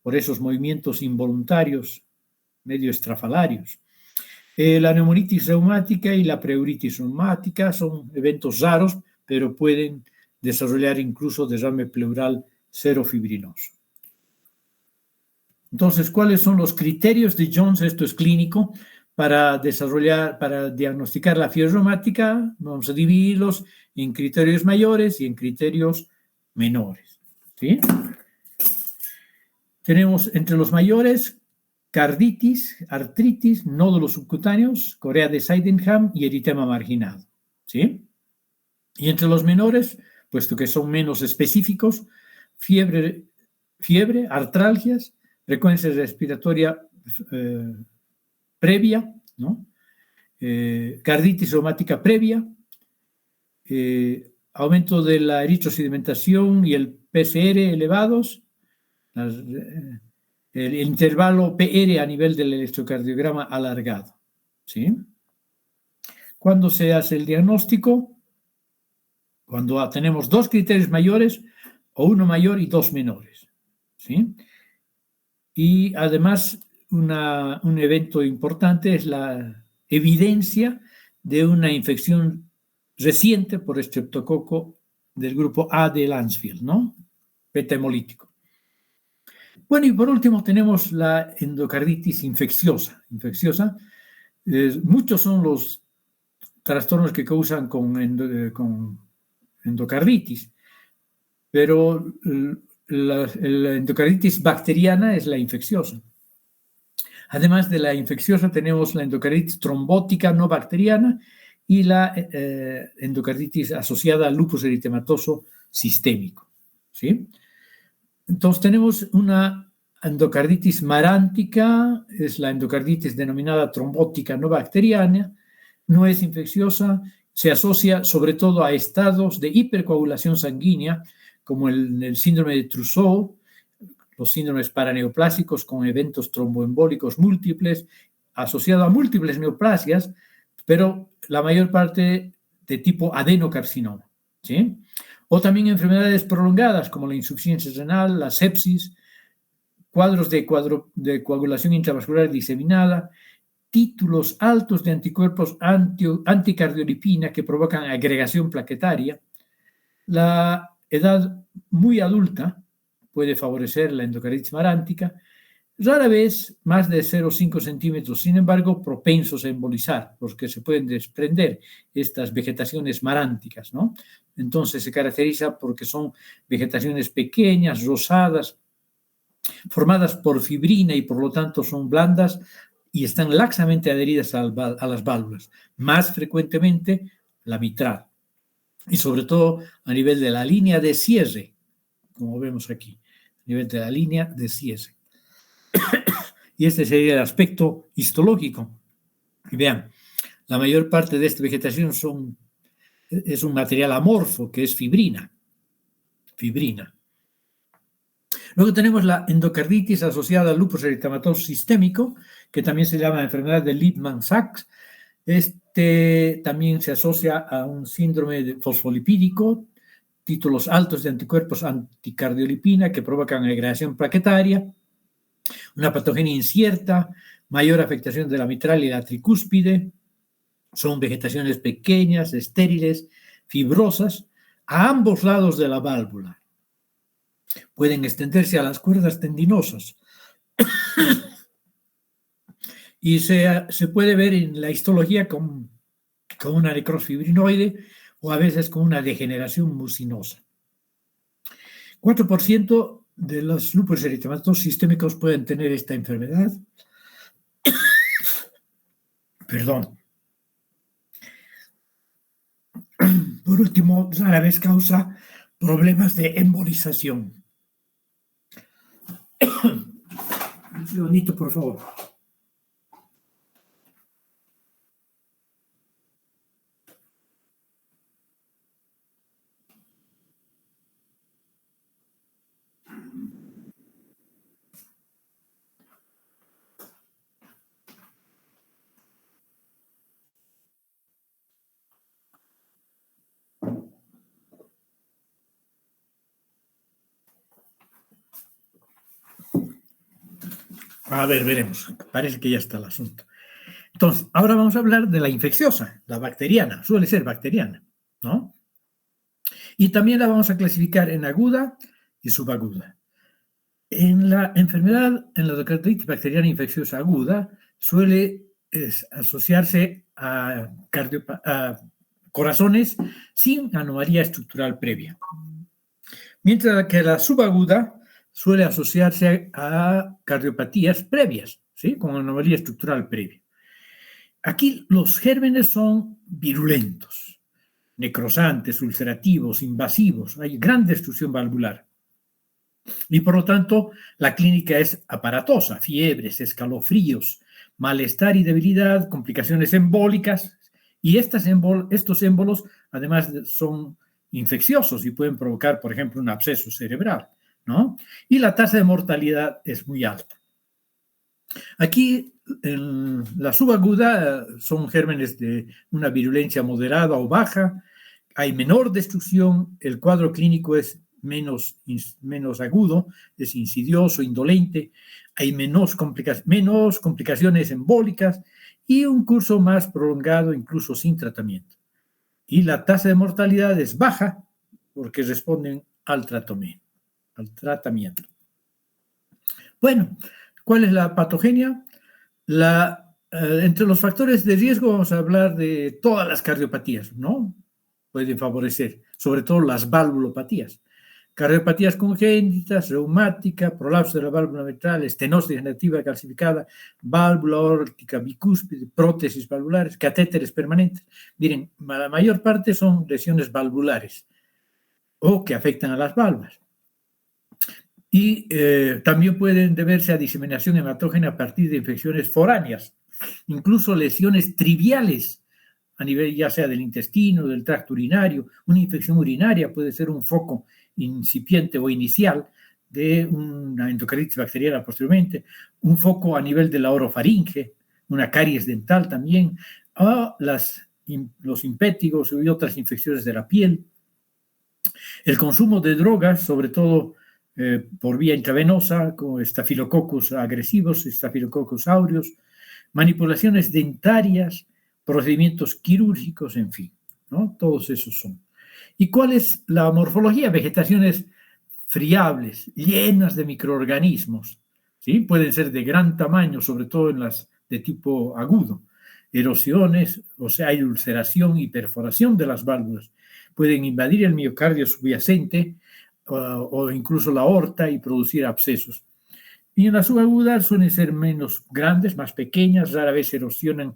Por esos movimientos involuntarios, medio estrafalarios. La neumonitis reumática y la pleuritis reumática son eventos raros, pero pueden desarrollar incluso derrame pleural serofibrinoso. Entonces, ¿cuáles son los criterios de Jones? Esto es clínico. Para diagnosticar la fiebre reumática, vamos a dividirlos en criterios mayores y en criterios menores, ¿sí? Tenemos entre los mayores carditis, artritis, nódulos subcutáneos, corea de Sydenham y eritema marginado, ¿sí? Y entre los menores, puesto que son menos específicos, fiebre, artralgias, frecuencia respiratoria previa, ¿no? Carditis reumática previa, aumento de la eritrosedimentación y el PCR elevados, el intervalo PR a nivel del electrocardiograma alargado, ¿sí? ¿Cuándo se hace el diagnóstico? Cuando tenemos dos criterios mayores o uno mayor y dos menores, ¿sí? Y además un evento importante es la evidencia de una infección reciente por estreptococo del grupo A de Landsfield, ¿no? Beta hemolítico. Bueno, y por último tenemos la endocarditis infecciosa. Muchos son los trastornos que causan con endocarditis, pero la endocarditis bacteriana es la infecciosa. Además de la infecciosa tenemos la endocarditis trombótica no bacteriana y la endocarditis asociada al lupus eritematoso sistémico, ¿sí? Entonces tenemos una endocarditis marántica, es la endocarditis denominada trombótica no bacteriana, no es infecciosa, se asocia sobre todo a estados de hipercoagulación sanguínea, como el síndrome de Trousseau, los síndromes paraneoplásicos con eventos tromboembólicos múltiples, asociado a múltiples neoplasias, pero la mayor parte de tipo adenocarcinoma, ¿sí? O también enfermedades prolongadas como la insuficiencia renal, la sepsis, cuadros de coagulación intravascular diseminada, títulos altos de anticardiolipina que provocan agregación plaquetaria, la edad muy adulta puede favorecer la endocarditis marántica, rara vez más de 0,5 centímetros, sin embargo, propensos a embolizar, porque se pueden desprender estas vegetaciones maránticas, ¿no? Entonces se caracteriza porque son vegetaciones pequeñas, rosadas, formadas por fibrina y por lo tanto son blandas y están laxamente adheridas a las válvulas, más frecuentemente la mitral, y sobre todo a nivel de la línea de cierre, como vemos aquí, a nivel de la línea de cierre. Y este sería el aspecto histológico. Y vean, la mayor parte de esta vegetación es un material amorfo, que es fibrina. Luego tenemos la endocarditis asociada al lupus eritematoso sistémico, que también se llama enfermedad de Lippmann-Sachs. Este también se asocia a un síndrome fosfolipídico, títulos altos de anticuerpos anticardiolipina que provocan agregación plaquetaria, una patogenia incierta, mayor afectación de la mitral y la tricúspide, son vegetaciones pequeñas, estériles, fibrosas, a ambos lados de la válvula. Pueden extenderse a las cuerdas tendinosas. Y se puede ver en la histología con una necrosis fibrinoide o a veces con una degeneración mucinosa. 4% de los lupus eritematosos sistémicos pueden tener esta enfermedad. Perdón. Por último, rara vez causa problemas de embolización. Leonito, por favor. A ver, veremos. Parece que ya está el asunto. Entonces, ahora vamos a hablar de la infecciosa, la bacteriana. Suele ser bacteriana, ¿no? Y también la vamos a clasificar en aguda y subaguda. En la enfermedad, en la endocarditis bacteriana infecciosa aguda, suele asociarse a corazones sin anomalía estructural previa. Mientras que la subaguda suele asociarse a cardiopatías previas, ¿sí? Con anomalía estructural previa. Aquí los gérmenes son virulentos, necrosantes, ulcerativos, invasivos, hay gran destrucción valvular. Y por lo tanto, la clínica es aparatosa, fiebres, escalofríos, malestar y debilidad, complicaciones embólicas, y estos émbolos además son infecciosos y pueden provocar, por ejemplo, un absceso cerebral, ¿no? Y la tasa de mortalidad es muy alta. Aquí, en la subaguda, son gérmenes de una virulencia moderada o baja, hay menor destrucción, el cuadro clínico es menos agudo, es insidioso, indolente, hay menos complicaciones embólicas y un curso más prolongado, incluso sin tratamiento. Y la tasa de mortalidad es baja porque responden al tratamiento. Bueno, ¿cuál es la patogenia? Entre los factores de riesgo vamos a hablar de todas las cardiopatías, ¿no? Pueden favorecer, sobre todo las valvulopatías. Cardiopatías congénitas, reumática, prolapso de la válvula mitral, estenosis degenerativa calcificada, válvula aórtica bicúspide, prótesis valvulares, catéteres permanentes. Miren, la mayor parte son lesiones valvulares o que afectan a las válvulas. Y también pueden deberse a diseminación hematógena a partir de infecciones foráneas, incluso lesiones triviales a nivel ya sea del intestino, del tracto urinario. Una infección urinaria puede ser un foco incipiente o inicial de una endocarditis bacteriana posteriormente, un foco a nivel de la orofaringe, una caries dental también, o los impétigos y otras infecciones de la piel. El consumo de drogas, sobre todo por vía intravenosa, como Staphylococcus agresivos, Staphylococcus aureus, manipulaciones dentarias, procedimientos quirúrgicos, en fin, ¿no? Todos esos son. ¿Y cuál es la morfología? Vegetaciones friables, llenas de microorganismos, ¿sí? Pueden ser de gran tamaño, sobre todo en las de tipo agudo. Erosiones, o sea, hay ulceración y perforación de las válvulas. Pueden invadir el miocardio subyacente o incluso la aorta y producir abscesos. Y en las subagudas suelen ser menos grandes, más pequeñas, rara vez erosionan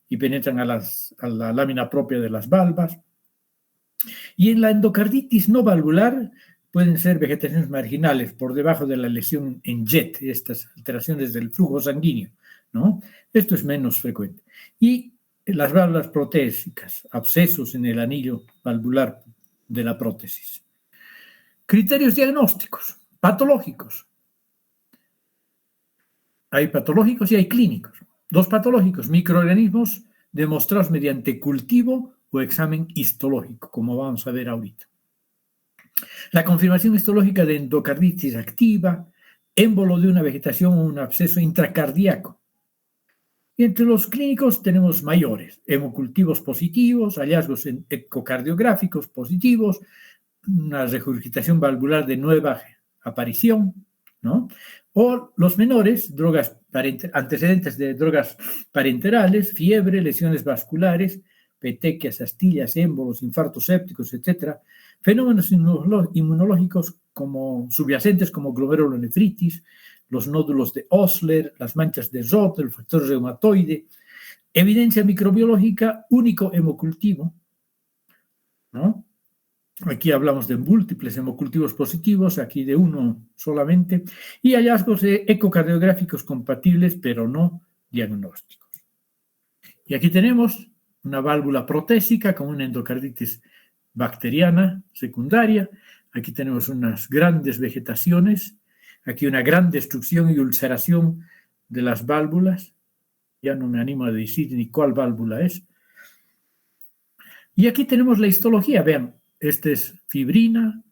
y penetran a la lámina propia de las valvas. Y en la endocarditis no valvular pueden ser vegetaciones marginales por debajo de la lesión en JET, estas alteraciones del flujo sanguíneo, ¿no? Esto es menos frecuente. Y las válvulas protésicas, abscesos en el anillo valvular de la prótesis. Criterios diagnósticos, patológicos. Hay patológicos y hay clínicos. Dos patológicos, microorganismos demostrados mediante cultivo o examen histológico, como vamos a ver ahorita. La confirmación histológica de endocarditis activa, émbolo de una vegetación o un absceso intracardíaco. Y entre los clínicos tenemos mayores, hemocultivos positivos, hallazgos ecocardiográficos positivos, una regurgitación valvular de nueva aparición, ¿no? O los menores, antecedentes de drogas parenterales, fiebre, lesiones vasculares, petequias, astillas, émbolos, infartos sépticos, etc. Fenómenos inmunológicos como subyacentes como glomerulonefritis, los nódulos de Osler, las manchas de Rott, el factor reumatoide, evidencia microbiológica, único hemocultivo, ¿no? Aquí hablamos de múltiples hemocultivos positivos, aquí de uno solamente, y hallazgos ecocardiográficos compatibles, pero no diagnósticos. Y aquí tenemos una válvula protésica con una endocarditis bacteriana secundaria. Aquí tenemos unas grandes vegetaciones, aquí una gran destrucción y ulceración de las válvulas. Ya no me animo a decir ni cuál válvula es. Y aquí tenemos la histología, vean. Este es fibrina,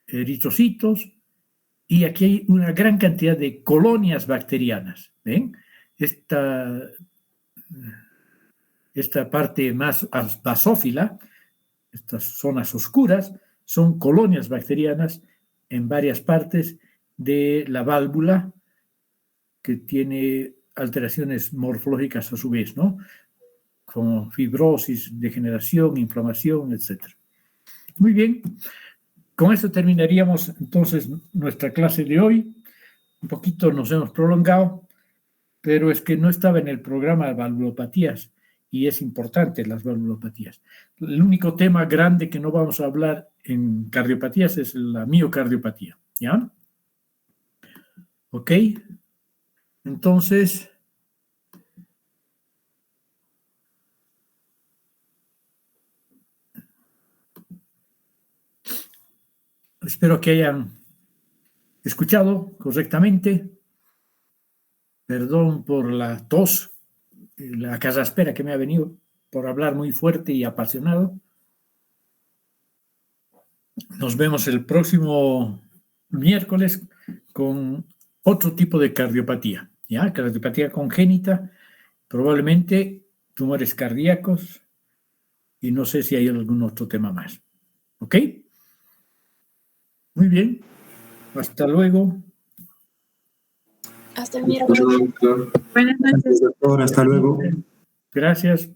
eritrocitos, y aquí hay una gran cantidad de colonias bacterianas. ¿Ven? Esta parte más basófila, estas zonas oscuras, son colonias bacterianas en varias partes de la válvula que tiene alteraciones morfológicas a su vez, ¿no? Como fibrosis, degeneración, inflamación, etc. Muy bien, con esto terminaríamos entonces nuestra clase de hoy. Un poquito nos hemos prolongado, pero es que no estaba en el programa de valvulopatías y es importante las valvulopatías. El único tema grande que no vamos a hablar en cardiopatías es la miocardiopatía, ¿ya? ¿Ok? Entonces, espero que hayan escuchado correctamente. Perdón por la tos, la carraspera que me ha venido por hablar muy fuerte y apasionado. Nos vemos el próximo miércoles con otro tipo de cardiopatía, ¿ya? Cardiopatía congénita, probablemente tumores cardíacos y no sé si hay algún otro tema más. ¿Ok? Muy bien. Hasta luego. Hasta el miércoles. Doctor. Buenas noches. Doctor, hasta luego. Gracias.